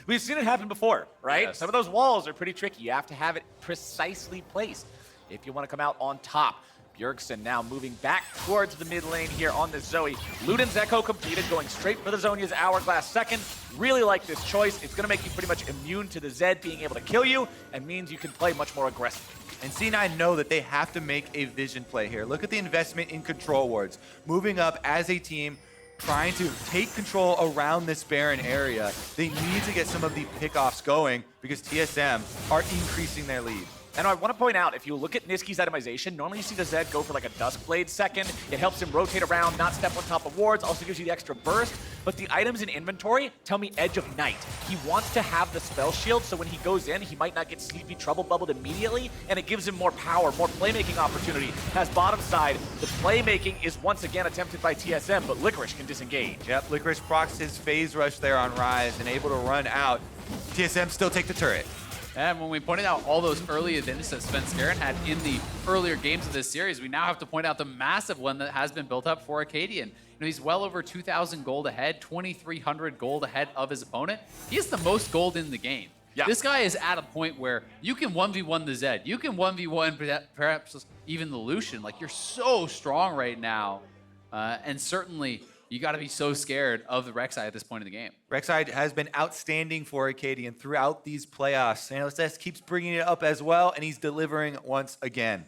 We've seen it happen before, right? Yes. Some of those walls are pretty tricky. You have to have it precisely placed if you want to come out on top. Bjergsen now moving back towards the mid lane here on this Zoe. Luden's Echo completed, going straight for the Zhonya's Hourglass second. Really like this choice. It's going to make you pretty much immune to the Zed being able to kill you, and means you can play much more aggressively. And C9 know that they have to make a vision play here. Look at the investment in control wards. Moving up as a team, trying to take control around this Baron area. They need to get some of the pickoffs going because TSM are increasing their lead. And I want to point out, if you look at Nisqy's itemization, normally you see the Zed go for like a Duskblade second. It helps him rotate around, not step on top of wards, also gives you the extra burst. But the items in inventory tell me Edge of Night. He wants to have the spell shield, so when he goes in, he might not get Sleepy Trouble bubbled immediately, and it gives him more power, more playmaking opportunity. As bottom side, the playmaking is once again attempted by TSM, but Licorice can disengage. Yep, Licorice procs his phase rush there on Ryze and able to run out. TSM still take the turret. And when we pointed out all those early advantages that Svenskeren had in the earlier games of this series, we now have to point out the massive one that has been built up for Akaadian. You know, he's well over 2,000 gold ahead, 2,300 gold ahead of his opponent. He has the most gold in the game. Yeah. This guy is at a point where you can 1v1 the Zed. You can 1v1 perhaps even the Lucian. Like, you're so strong right now. And certainly, you got to be so scared of the Rek'Sai at this point in the game. Rek'Sai has been outstanding for Akaadian throughout these playoffs. And LCS keeps bringing it up as well, and he's delivering once again.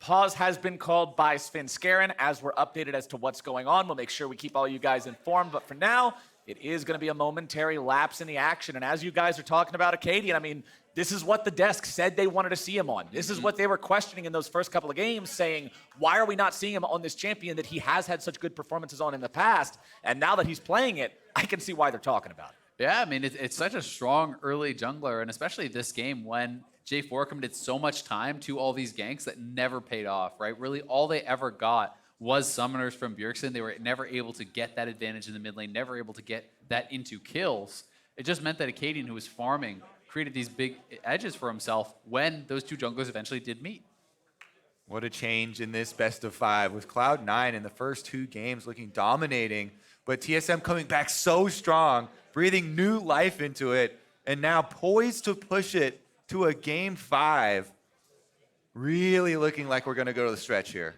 Pause has been called by Svenskeren. As we're updated as to what's going on, we'll make sure we keep all you guys informed. But for now, it is going to be a momentary lapse in the action. And as you guys are talking about Akaadian, I mean, this is what the desk said they wanted to see him on. This is what they were questioning in those first couple of games, saying, why are we not seeing him on this champion that he has had such good performances on in the past? And now that he's playing it, I can see why they're talking about it. Yeah, I mean, it's such a strong early jungler, and especially this game when J4 committed so much time to all these ganks that never paid off, right? Really, all they ever got was summoners from Bjergsen. They were never able to get that advantage in the mid lane, never able to get that into kills. It just meant that Akaadian, who was farming, created these big edges for himself when those two junglers eventually did meet. What a change in this best of 5 with Cloud9 in the first 2 games looking dominating, but TSM coming back so strong, breathing new life into it, and now poised to push it to a game 5. Really looking like we're going to go to the stretch here.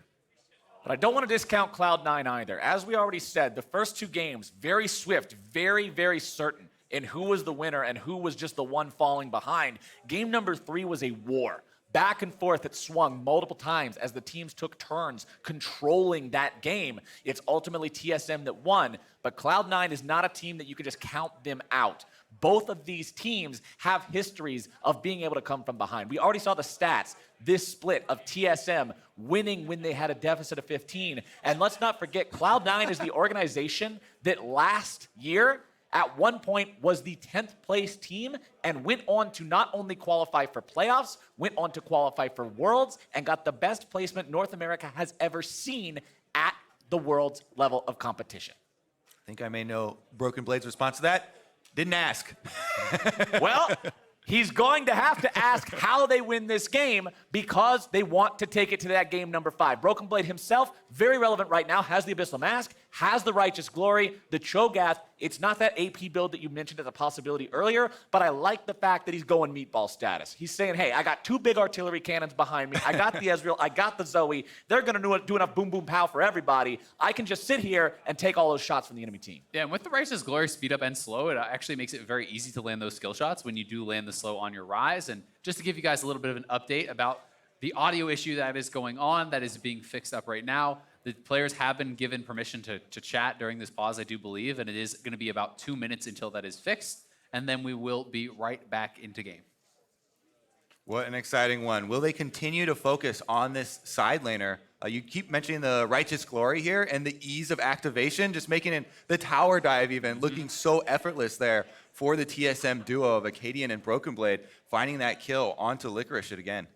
But I don't want to discount Cloud9 either. As we already said, the first 2 games, very swift, very, very certain in who was the winner and who was just the one falling behind. Game number 3 was a war. Back and forth, it swung multiple times as the teams took turns controlling that game. It's ultimately TSM that won, but Cloud9 is not a team that you can just count them out. Both of these teams have histories of being able to come from behind. We already saw the stats, this split of TSM winning when they had a deficit of 15. And let's not forget, Cloud9 is the organization that last year at one point was the 10th place team and went on to not only qualify for playoffs, went on to qualify for Worlds, and got the best placement North America has ever seen at the Worlds level of competition. I think I may know Broken Blade's response to that. Didn't ask. Well, he's going to have to ask how they win this game because they want to take it to that game number 5. Broken Blade himself, very relevant right now, has the Abyssal Mask, has the Righteous Glory, the Cho'Gath. It's not that AP build that you mentioned as a possibility earlier, but I like the fact that he's going meatball status. He's saying, hey, I got 2 big artillery cannons behind me. I got the Ezreal. I got the Zoe. They're going to do enough boom, boom, pow for everybody. I can just sit here and take all those shots from the enemy team. Yeah, and with the Righteous Glory speed up and slow, it actually makes it very easy to land those skill shots when you do land the slow on your Ryze. And just to give you guys a little bit of an update about the audio issue that is going on, that is being fixed up right now. The players have been given permission to chat during this pause, I do believe, and it is going to be about 2 minutes until that is fixed, and then we will be right back into game. What an exciting one. Will they continue to focus on this side laner? You keep mentioning the Righteous Glory here and the ease of activation, just making it the tower dive even looking so effortless there for the TSM duo of Akaadian and Broken Blade, finding that kill onto Licorice again.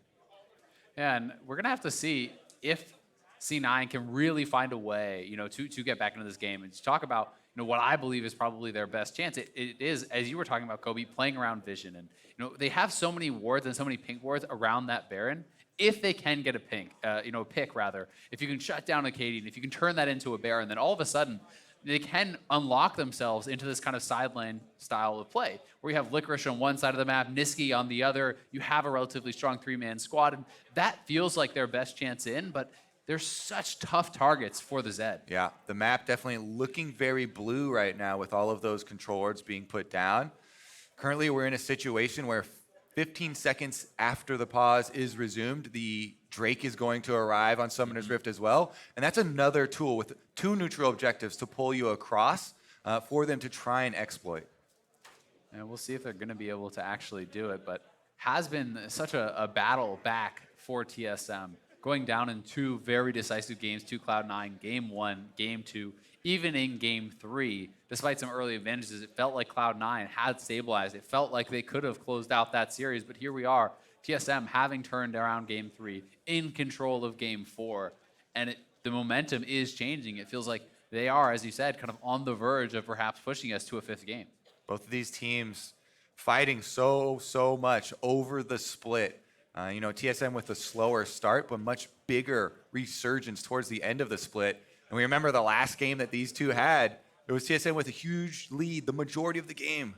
Yeah, and we're going to have to see if C9 can really find a way, to get back into this game. And to talk about, what I believe is probably their best chance. It is, as you were talking about, Kobe, playing around Vision. And, they have so many wards and so many pink wards around that Baron. If they can get a pick, if you can shut down Akaadian, if you can turn that into a Baron, then all of a sudden they can unlock themselves into this kind of side lane style of play, where you have Licorice on one side of the map, Nisqy on the other. You have a relatively strong 3-man squad, and that feels like their best chance in, but they're such tough targets for the Zed. Yeah, the map definitely looking very blue right now with all of those control wards being put down. Currently, we're in a situation where 15 seconds after the pause is resumed, the Drake is going to arrive on Summoner's Rift as well. And that's another tool with 2 neutral objectives to pull you across for them to try and exploit. And we'll see if they're going to be able to actually do it. But has been such a battle back for TSM. Going down in 2 very decisive games to Cloud9, Game 1, Game 2, even in Game 3, despite some early advantages, it felt like Cloud9 had stabilized. It felt like they could have closed out that series, but here we are, TSM having turned around Game 3, in control of Game 4, and the momentum is changing. It feels like they are, as you said, kind of on the verge of perhaps pushing us to a 5th game. Both of these teams fighting so much over the split. TSM with a slower start, but much bigger resurgence towards the end of the split. And we remember the last game that these two had, it was TSM with a huge lead the majority of the game.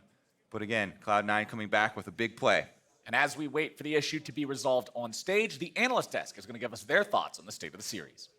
But again, Cloud9 coming back with a big play. And as we wait for the issue to be resolved on stage, the analyst desk is going to give us their thoughts on the state of the series.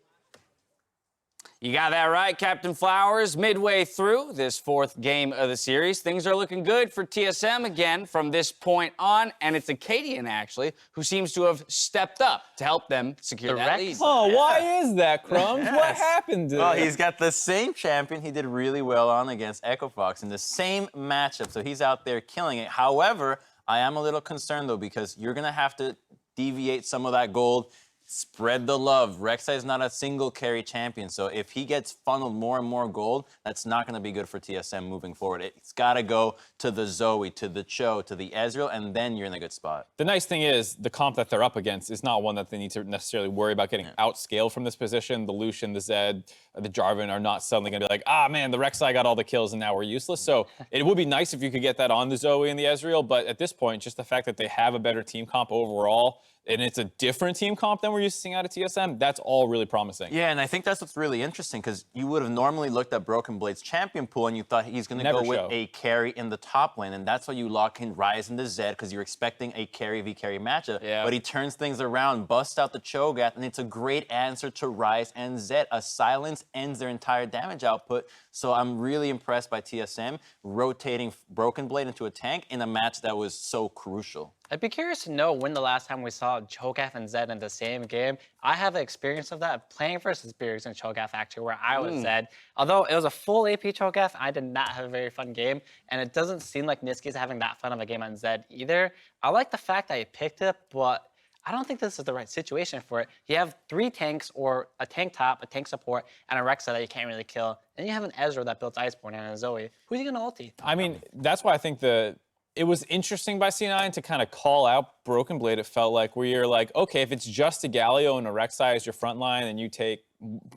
You got that right, Captain Flowers. Midway through this 4th game of the series, things are looking good for TSM again from this point on, and it's Akaadian, actually, who seems to have stepped up to help them secure that lead. Oh, why is that, Crumbs? What happened to Well, him? he's got the same champion he did really well on against Echo Fox in the same matchup, so he's out there killing it. However, I am a little concerned, though, because you're going to have to deviate some of that gold. Spread the love. Rek'Sai is not a single carry champion, so if he gets funneled more and more gold, that's not going to be good for TSM moving forward. It's got to go to the Zoe, to the Cho, to the Ezreal, and then you're in a good spot. The nice thing is the comp that they're up against is not one that they need to necessarily worry about getting outscaled from this position. The Lucian, the Zed, the Jarvan are not suddenly going to be like, ah, man, the Rek'Sai got all the kills and now we're useless. So it would be nice if you could get that on the Zoe and the Ezreal, but at this point, just the fact that they have a better team comp overall, and it's a different team comp than we're used to seeing out of TSM, that's all really promising. Yeah, and I think that's what's really interesting, because you would have normally looked at Broken Blade's champion pool and you thought he's going to go with a carry in the top lane, and that's why you lock in Ryze and the Zed, because you're expecting a carry v carry matchup. Yeah. But he turns things around, busts out the Cho'Gath, and it's a great answer to Ryze and Zed. A silence ends their entire damage output, so I'm really impressed by TSM rotating Broken Blade into a tank in a match that was so crucial. I'd be curious to know when the last time we saw Cho'Gath and Zed in the same game. I have an experience of that playing versus Bjergsen and Cho'Gath, actually, where I was Zed. Although it was a full AP Cho'Gath, I did not have a very fun game, and it doesn't seem like Nisqy's having that fun of a game on Zed either. I like the fact that he picked it, but I don't think this is the right situation for it. You have 3 tanks, or a tank top, a tank support, and a Rek'Sai that you can't really kill. And you have an Ezreal that builds Iceborne and a Zoe. Who's he going to ulti? I mean, that's why I think it was interesting by C9 to kind of call out Broken Blade, it felt like, where you're like, okay, if it's just a Galio and a Rek'Sai as your front line and you take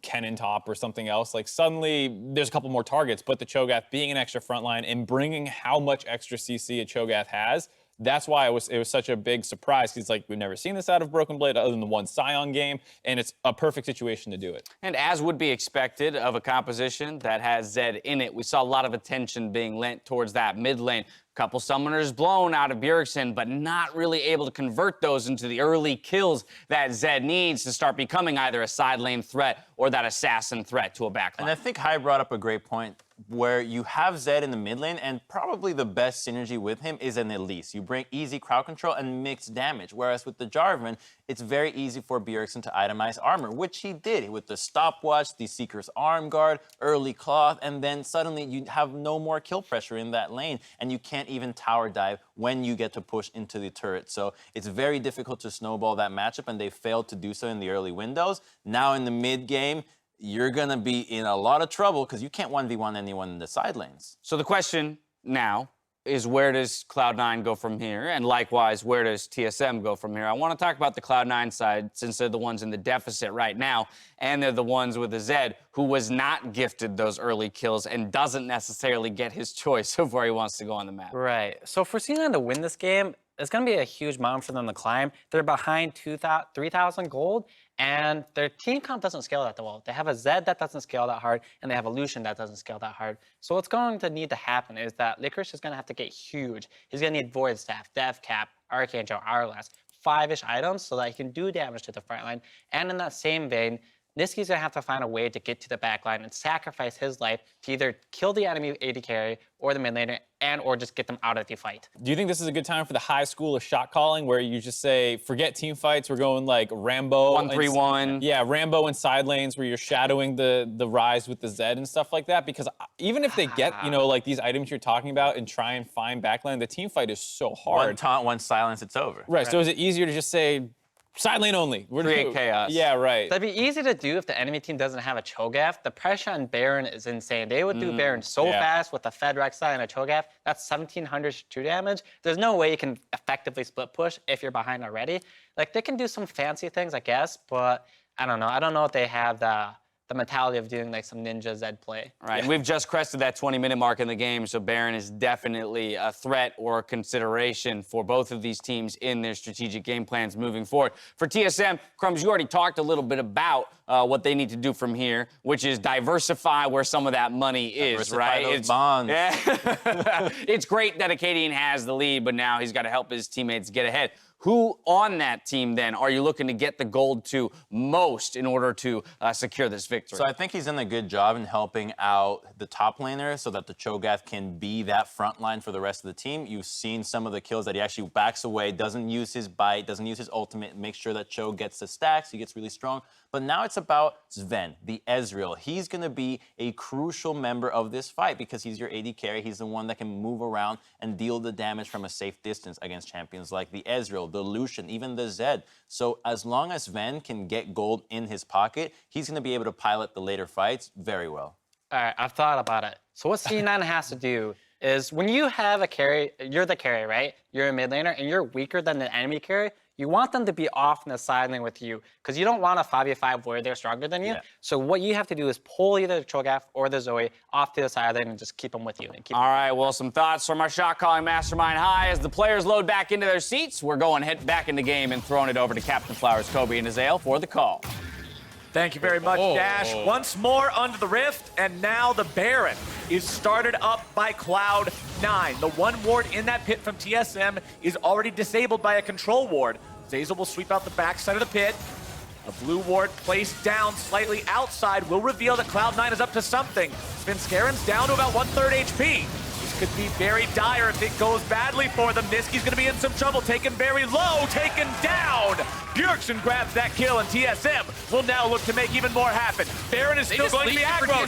Kennen top or something else, like suddenly there's a couple more targets, but the Cho'Gath being an extra front line and bringing how much extra CC a Cho'Gath has, that's why it was such a big surprise, because like we've never seen this out of Broken Blade other than the one Scion game, and it's a perfect situation to do it. And as would be expected of a composition that has Zed in it, we saw a lot of attention being lent towards that mid lane. Couple summoners blown out of Bjergsen, but not really able to convert those into the early kills that Zed needs to start becoming either a side lane threat or that assassin threat to a backline. And I think Hai brought up a great point. where you have Zed in the mid lane, and probably the best synergy with him is an Elise. You bring easy crowd control and mixed damage, whereas with the Jarvan, it's very easy for Bjergsen to itemize armor, which he did with the stopwatch, the Seeker's arm guard, early cloth, and then suddenly you have no more kill pressure in that lane, and you can't even tower dive when you get to push into the turret. So it's very difficult to snowball that matchup, and they failed to do so in the early windows. Now in the mid game, you're going to be in a lot of trouble because you can't 1v1 anyone in the side lanes. So the question now is, where does Cloud9 go from here? And likewise, where does TSM go from here? I want to talk about the Cloud9 side, since they're the ones in the deficit right now, and they're the ones with the Zed who was not gifted those early kills and doesn't necessarily get his choice of where he wants to go on the map. Right. So for C9 to win this game, it's going to be a huge mountain for them to climb. They're behind 3,000 gold, and their team comp doesn't scale that well. They have a Zed that doesn't scale that hard, and they have a Lucian that doesn't scale that hard. So what's going to need to happen is that Licorice is going to have to get huge. He's going to need Void Staff, Death Cap, Archangel, Hourglass, 5-ish items so that he can do damage to the front line. And in that same vein, Nisqy's gonna have to find a way to get to the back line and sacrifice his life to either kill the enemy AD carry or the mid laner or just get them out of the fight. Do you think this is a good time for the high school of shot calling where you just say, forget team fights, we're going like Rambo? 1-3-1. Yeah, Rambo and side lanes where you're shadowing the Ryze with the Zed and stuff like that? Because even if they get, you know, like these items you're talking about and try and find backline, the team fight is so hard. One taunt, one silence, it's over. Right, so is it easier to just say, side lane only? Create chaos. Yeah, right. That'd be easy to do if the enemy team doesn't have a Cho'Gath. The pressure on Baron is insane. They would do Baron so fast with a Fed Rek'Sai and a Cho'Gath. That's 1,700 true damage. There's no way you can effectively split push if you're behind already. Like, they can do some fancy things, I guess, but I don't know. I don't know if they have the mentality of doing like some ninja Zed play. Right, and we've just crested that 20-minute mark in the game, so Baron is definitely a threat or a consideration for both of these teams in their strategic game plans moving forward. For TSM, Crumbs, you already talked a little bit about what they need to do from here, which is diversify where some of that money is, right? Those bonds. Yeah. It's great that Akaadian has the lead, but now he's got to help his teammates get ahead. Who on that team, then, are you looking to get the gold to most in order to secure this victory? So I think he's done a good job in helping out the top laner so that the Cho'Gath can be that front line for the rest of the team. You've seen some of the kills that he actually backs away, doesn't use his bite, doesn't use his ultimate, makes sure that Cho gets the stacks, he gets really strong. But now it's about Zven, the Ezreal. He's going to be a crucial member of this fight because he's your AD carry. He's the one that can move around and deal the damage from a safe distance against champions like the Ezreal, the Lucian, even the Zed. So as long as Zven can get gold in his pocket, he's going to be able to pilot the later fights very well. All right, I've thought about it. So what C9 has to do is when you have a carry, you're the carry, right? You're a mid laner and you're weaker than the enemy carry, you want them to be off in the side lane with you because you don't want a 5v5 where they're stronger than you. Yeah. So what you have to do is pull either the Cho'Gath or the Zoe off to the side lane and just keep them with you. And keep All right, well, some thoughts from our shot calling mastermind. Hi, as the players load back into their seats, we're going back in the game and throwing it over to Captain Flowers, Kobe, and Ezreal for the call. Thank you very much, Dash. Once more under the rift, and now the Baron is started up by Cloud9. The one ward in that pit from TSM is already disabled by a control ward. Zeyzal will sweep out the backside of the pit. A blue ward placed down slightly outside will reveal that Cloud9 is up to something. Svenskeren's down to about 1/3 HP. This could be very dire if it goes badly for them. Nisqy's gonna be in some trouble, taken very low, taken down. Bjergsen grabs that kill, and TSM will now look to make even more happen. Baron is still going to be aggro.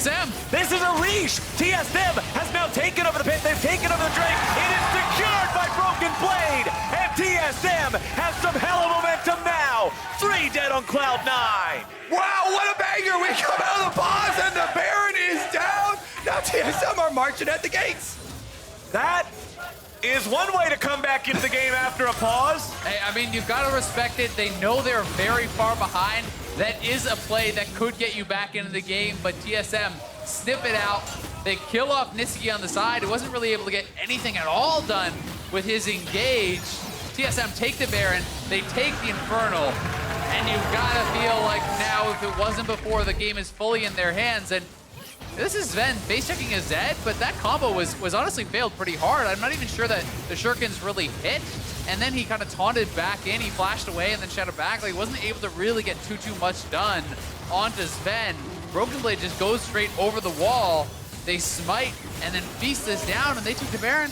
This is a leash. TSM has now taken over the pit. They've taken over the Drake. It is secured by Broken Blade, and TSM has some hell of momentum now. 3 dead on Cloud9. Wow, what a banger! We come out of the pause and the Baron is down. Now TSM are marching at the gates. That is one way to come back into the game after a pause. Hey, I mean, you've got to respect it. They know they're very far behind. That is a play that could get you back into the game, but TSM snip it out. They kill off Nisqy on the side. He wasn't really able to get anything at all done with his engage. TSM take the Baron, they take the Infernal, and you've got to feel like now, if it wasn't before, the game is fully in their hands. And this is Zven base checking a Zed, but that combo was honestly failed pretty hard. I'm not even sure that the Shurikens really hit. And then he kind of taunted back in, he flashed away and then shadowed back. Like, he wasn't able to really get too much done onto Zven. Broken Blade just goes straight over the wall. They smite and then feast this down, and they took the Baron.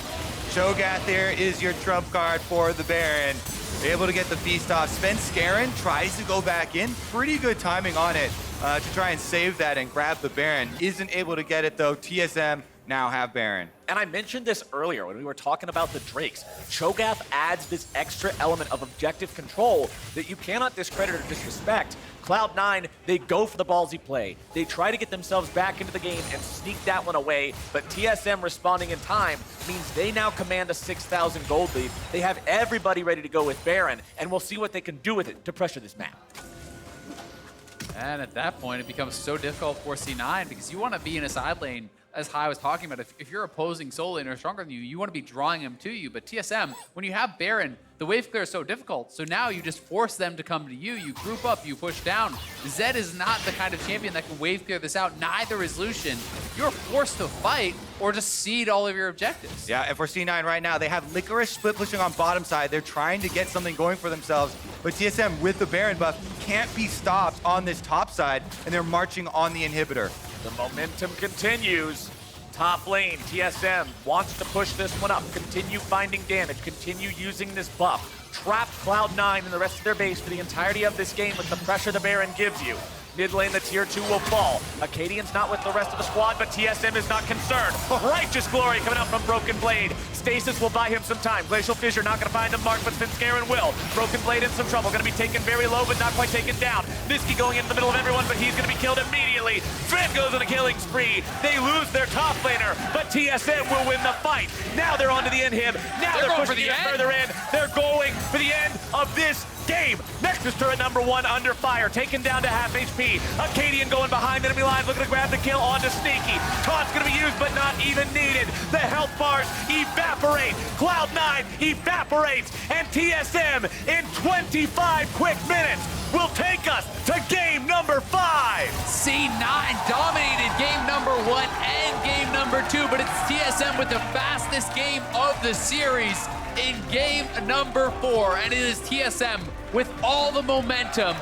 Cho'Gath there is your trump card for the Baron. Able to get the feast off. Svenskeren tries to go back in. Pretty good timing on it to try and save that and grab the Baron. Isn't able to get it though. TSM now have Baron. And I mentioned this earlier when we were talking about the Drakes. Cho'Gath adds this extra element of objective control that you cannot discredit or disrespect. Cloud9, they go for the ballsy play. They try to get themselves back into the game and sneak that one away, but TSM responding in time means they now command a 6,000 gold lead. They have everybody ready to go with Baron, and we'll see what they can do with it to pressure this map. And at that point, it becomes so difficult for C9 because you want to be in a side lane, as Hai was talking about. If you're opposing solo laner stronger than you, you want to be drawing them to you. But TSM, when you have Baron, the wave clear is so difficult. So now you just force them to come to you. You group up, you push down. Zed is not the kind of champion that can wave clear this out. Neither is Lucian. You're forced to fight or just cede all of your objectives. Yeah, and for C9 right now, they have Licorice split pushing on bottom side. They're trying to get something going for themselves. But TSM with the Baron buff can't be stopped on this top side, and they're marching on the inhibitor. The momentum continues. Top lane, TSM wants to push this one up, continue finding damage, continue using this buff, trap Cloud9 and the rest of their base for the entirety of this game with the pressure the Baron gives you. Mid lane, the tier 2 will fall. Akaadian's not with the rest of the squad, but TSM is not concerned. Righteous Glory coming out from Broken Blade. Stasis will buy him some time. Glacial Fissure not going to find him mark, but Svenskeren will. Broken Blade in some trouble. Going to be taken very low, but not quite taken down. Nisqy going in the middle of everyone, but he's going to be killed immediately. Zven goes on a killing spree. They lose their top laner, but TSM will win the fight. Now they're on to the inhib. Now they're going for pushing the it end. further in. They're going for the end of this game. Nexus turret number 1 under fire, taken down to half HP. Akaadian going behind enemy lines, looking to grab the kill onto Sneaky. Taunt's gonna be used, but not even needed. The health bars evaporate. Cloud9 evaporates, and TSM in 25 quick minutes will take us to game number 5. C9 dominated game number 1 and game number 2, but it's TSM with the fastest game of the series in game number 4, and it is TSM with all the momentum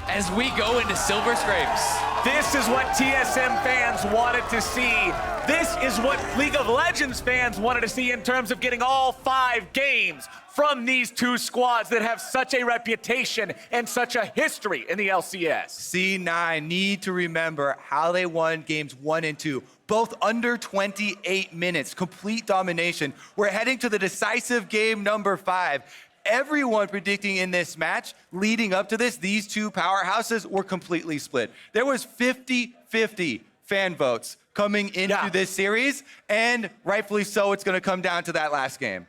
as we go into Silver Scrapes. This is what TSM fans wanted to see. This is what League of Legends fans wanted to see in terms of getting all 5 games from these two squads that have such a reputation and such a history in the LCS. C9 need to remember how they won games 1 and 2. Both under 28 minutes, complete domination. We're heading to the decisive game number 5. Everyone predicting in this match, leading up to this, these two powerhouses were completely split. There was 50-50 fan votes coming into this series, and rightfully so, it's going to come down to that last game.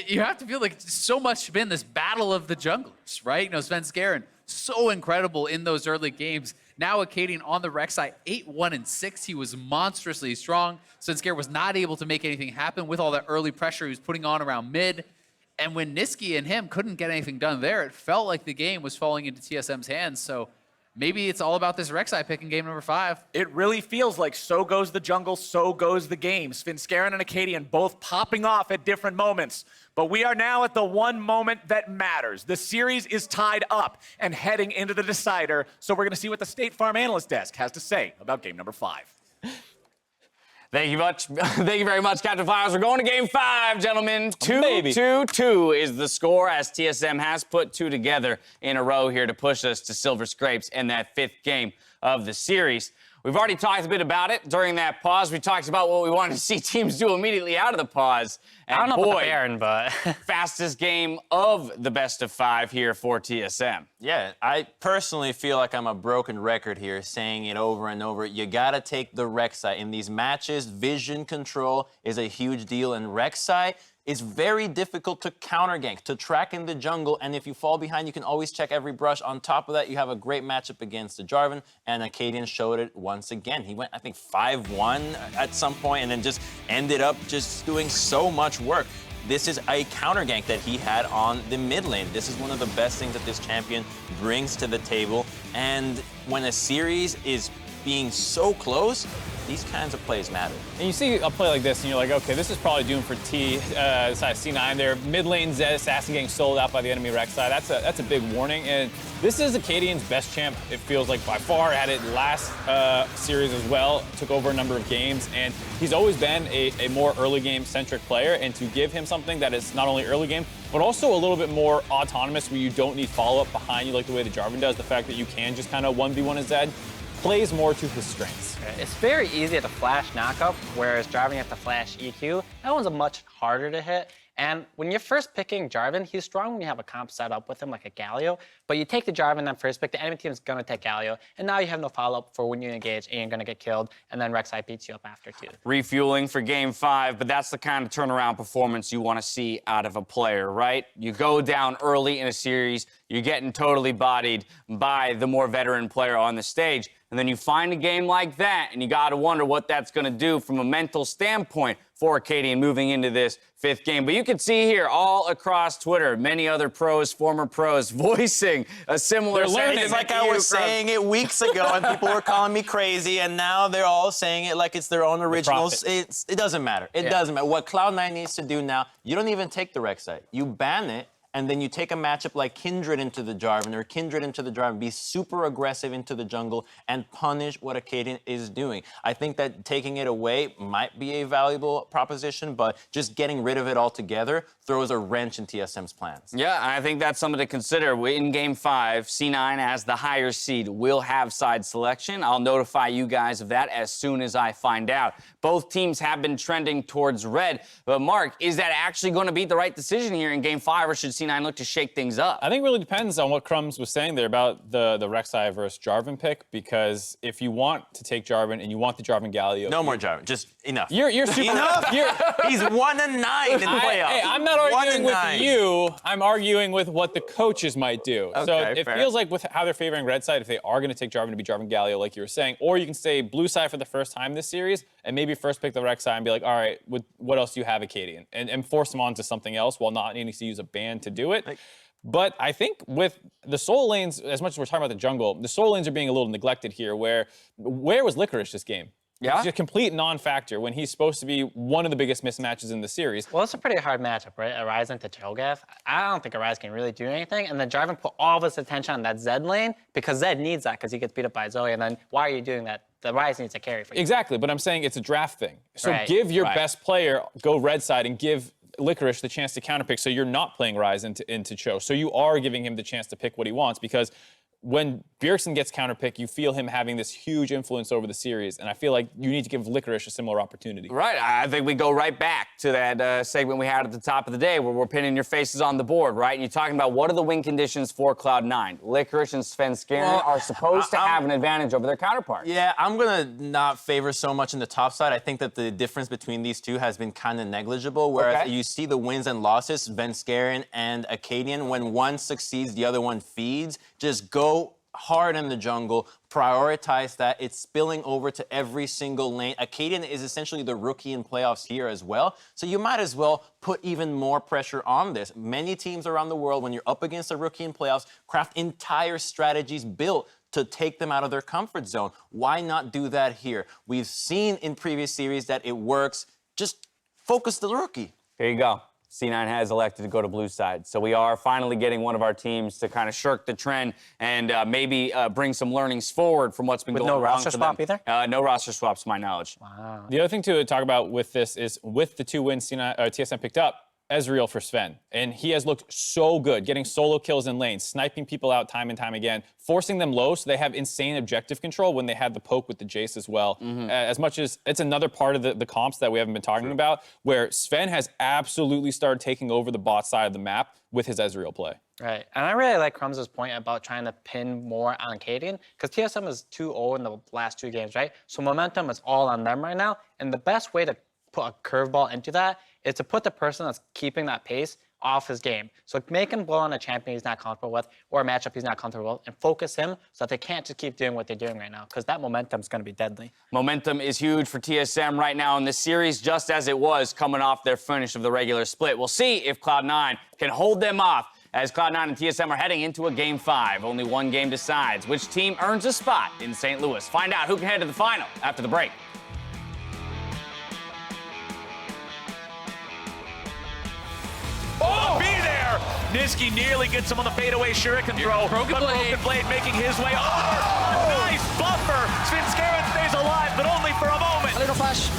You have to feel like it's so much been this battle of the junglers, right? You know, Svenskeren, so incredible in those early games. Now Akaadian on the Rek'Sai, 8-1-6. He was monstrously strong. Svenskeren was not able to make anything happen with all that early pressure he was putting on around mid. And when Nisqy and him couldn't get anything done there, it felt like the game was falling into TSM's hands. So maybe it's all about this Rek'Sai pick in game number 5. It really feels like so goes the jungle, so goes the game. Svenskeren and Akaadian both popping off at different moments. But we are now at the one moment that matters. The series is tied up and heading into the decider. So we're going to see what the State Farm Analyst Desk has to say about game number 5. Thank you much. Thank you very much, Captain Flowers. We're going to game 5, gentlemen. 2-2-2 is the score, as TSM has put 2 together in a row here to push us to Silver Scrapes in that 5th game of the series. We've already talked a bit about it during that pause. We talked about what we wanted to see teams do immediately out of the pause. And I don't know boy, about the Baron, but fastest game of the best of 5 here for TSM. Yeah, I personally feel like I'm a broken record here, saying it over and over. You gotta take the Rek'Sai. In these matches, vision control is a huge deal, and Rek'Sai is very difficult to counter gank, to track in the jungle, and if you fall behind, you can always check every brush. On top of that, you have a great matchup against the Jarvan, and Akaadian showed it once again. He went, I think, 5-1 at some point, and then just ended up just doing so much work. This is a counter gank that he had on the mid lane. This is one of the best things that this champion brings to the table, and when a series is being so close, these kinds of plays matter. And you see a play like this, and you're like, okay, this is probably doomed for C9. Their mid lane Zed assassin getting sold out by the enemy Rek'Sai. That's a big warning. And this is Akaadian's best champ, it feels like, by far. Had it last series as well. Took over a number of games. And he's always been a more early game centric player. And to give him something that is not only early game, but also a little bit more autonomous, where you don't need follow-up behind you like the way that Jarvan does, the fact that you can just kind of 1v1 a Zed, plays more to his strengths. It's very easy to flash knockup, whereas Jarvan you have to flash EQ. That one's a much harder to hit. And when you're first picking Jarvan, he's strong when you have a comp set up with him like a Galio. But you take the Jarvan then first pick, the enemy team is going to take Galio. And now you have no follow-up for when you engage and you're going to get killed. And then Rek'Sai beats you up after too. Refueling for game 5, but that's the kind of turnaround performance you want to see out of a player, right? You go down early in a series, you're getting totally bodied by the more veteran player on the stage. And then you find a game like that, and you got to wonder what that's going to do from a mental standpoint for Akaadian moving into this 5th game. But you can see here all across Twitter, many other pros, former pros, voicing a similar sentiment. It's like I was saying it weeks ago, and people were calling me crazy, and now they're all saying it like it's their own originals. It doesn't matter. It doesn't matter. What Cloud9 needs to do now, you don't even take the Rek'Sai. You ban it, and then you take a matchup like Kindred into the Jarvan or Kindred into the Jarvan, be super aggressive into the jungle and punish what Akaadian is doing. I think that taking it away might be a valuable proposition, but just getting rid of it altogether throws a wrench in TSM's plans. Yeah, I think that's something to consider. In game 5, C9 as the higher seed will have side selection. I'll notify you guys of that as soon as I find out. Both teams have been trending towards red, but Mark, is that actually going to be the right decision here in game 5, or should C9 look to shake things up? I think it really depends on what Crumbs was saying there about the Rek'Sai versus Jarvan pick, because if you want to take Jarvan and you want the Jarvan Galio... No more Jarvan, just enough. You're super... Enough? He's 1-9 in playoffs. Hey, I'm not arguing with you. I'm arguing with what the coaches might do. Okay, so it fair. feels like with how they're favoring red side, if they are going to take Jarvan to be Jarvan Galio, like you were saying, or you can say blue side for the first time this series, and maybe first pick the Rek'Sai and be like, all right, what else do you have, Akaadian? And force them on to something else while not needing to use a ban to do it. But I think with the solo lanes, as much as we're talking about the jungle, the solo lanes are being a little neglected here, where was Licorice this game? Yeah? It's a complete non-factor when he's supposed to be one of the biggest mismatches in the series. Well, it's a pretty hard matchup, right? Ryze into Cho'Gath. I don't think Ryze can really do anything. And then Jarvan put all of his attention on that Zed lane because Zed needs that because he gets beat up by Zoe. And then why are you doing that? The Ryze needs a carry for you. Exactly, but I'm saying it's a draft thing. So Right. give your best player, go red side, and give Licorice the chance to counterpick, so you're not playing Ryze into Cho. So you are giving him the chance to pick what he wants, because when Bjergsen gets counterpick, you feel him having this huge influence over the series, and I feel like you need to give Licorice a similar opportunity. Right, I think we go right back to that segment we had at the top of the day where we're pinning your faces on the board, right? And you're talking about what are the win conditions for Cloud9. Licorice and Svenskeren are supposed to have an advantage over their counterparts. Yeah, I'm going to not favor so much in the top side. I think that the difference between these two has been kind of negligible, whereas you see the wins and losses, Svenskeren and Akaadian, when one succeeds, the other one feeds. Just go hard in the jungle, prioritize that. It's spilling over to every single lane. Akaadian is essentially the rookie in playoffs here as well, so you might as well put even more pressure on this. Many teams around the world, when you're up against a rookie in playoffs, craft entire strategies built to take them out of their comfort zone. Why not do that here? We've seen in previous series that it works. Just focus the rookie. Here you go. C9 has elected to go to blue side. So we are finally getting one of our teams to kind of shirk the trend and maybe bring some learnings forward from what's been going on. No roster swap either? No roster swaps, to my knowledge. Wow. The other thing to talk about with this is, with the 2 wins TSM picked up, Ezreal for Zven. And he has looked so good, getting solo kills in lanes, sniping people out time and time again, forcing them low so they have insane objective control when they had the poke with the Jace as well. As much as it's another part of the comps that we haven't been talking about, where Zven has absolutely started taking over the bot side of the map with his Ezreal play. Right, and I really like Crumbs' point about trying to pin more on Akaadian, because TSM is 2-0 in the last 2 games, right? So momentum is all on them right now, and the best way to put a curveball into that is to put the person that's keeping that pace off his game. So make him blow on a champion he's not comfortable with or a matchup he's not comfortable with, and focus him so that they can't just keep doing what they're doing right now, because that momentum is going to be deadly. Momentum is huge for TSM right now in this series, just as it was coming off their finish of the regular split. We'll see if Cloud9 can hold them off as Cloud9 and TSM are heading into a Game 5. Only one game decides which team earns a spot in St. Louis. Find out who can head to the final after the break. Oh, be there! Nisqy nearly gets him on the fadeaway shuriken throw, Broken but Blade. Broken Blade making his way over. Nice buffer! Svenskeren stays alive, but only for a moment. No flash.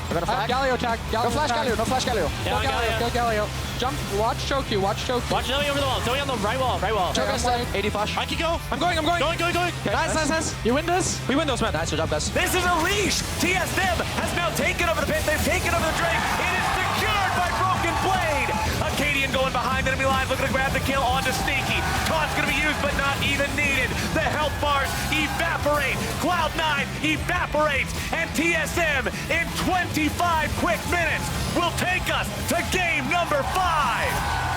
We're gonna flag. Galio attack. No flash Galio. No flash Galio. Yeah, Kill Galio. Jump. Watch choke you. Watch choke you. Watch Zoe over the wall. Zoe on the right wall. Right wall. Cho'Gath dead. 80 flash. I can go. I'm going. Going. Okay, nice. You win this? We win those, man. Nice job, guys. This is a leash. TSM has now taken over the pit. They've taken over the Drake. It is secured by Broken Blade. Akaadian going behind enemy lines, looking to grab the kill onto Sneaky. Taunt's going to be used, but not even needed. The health bars evaporate. Cloud9 evaporates. And TSM in 25 quick minutes will take us to game number 5.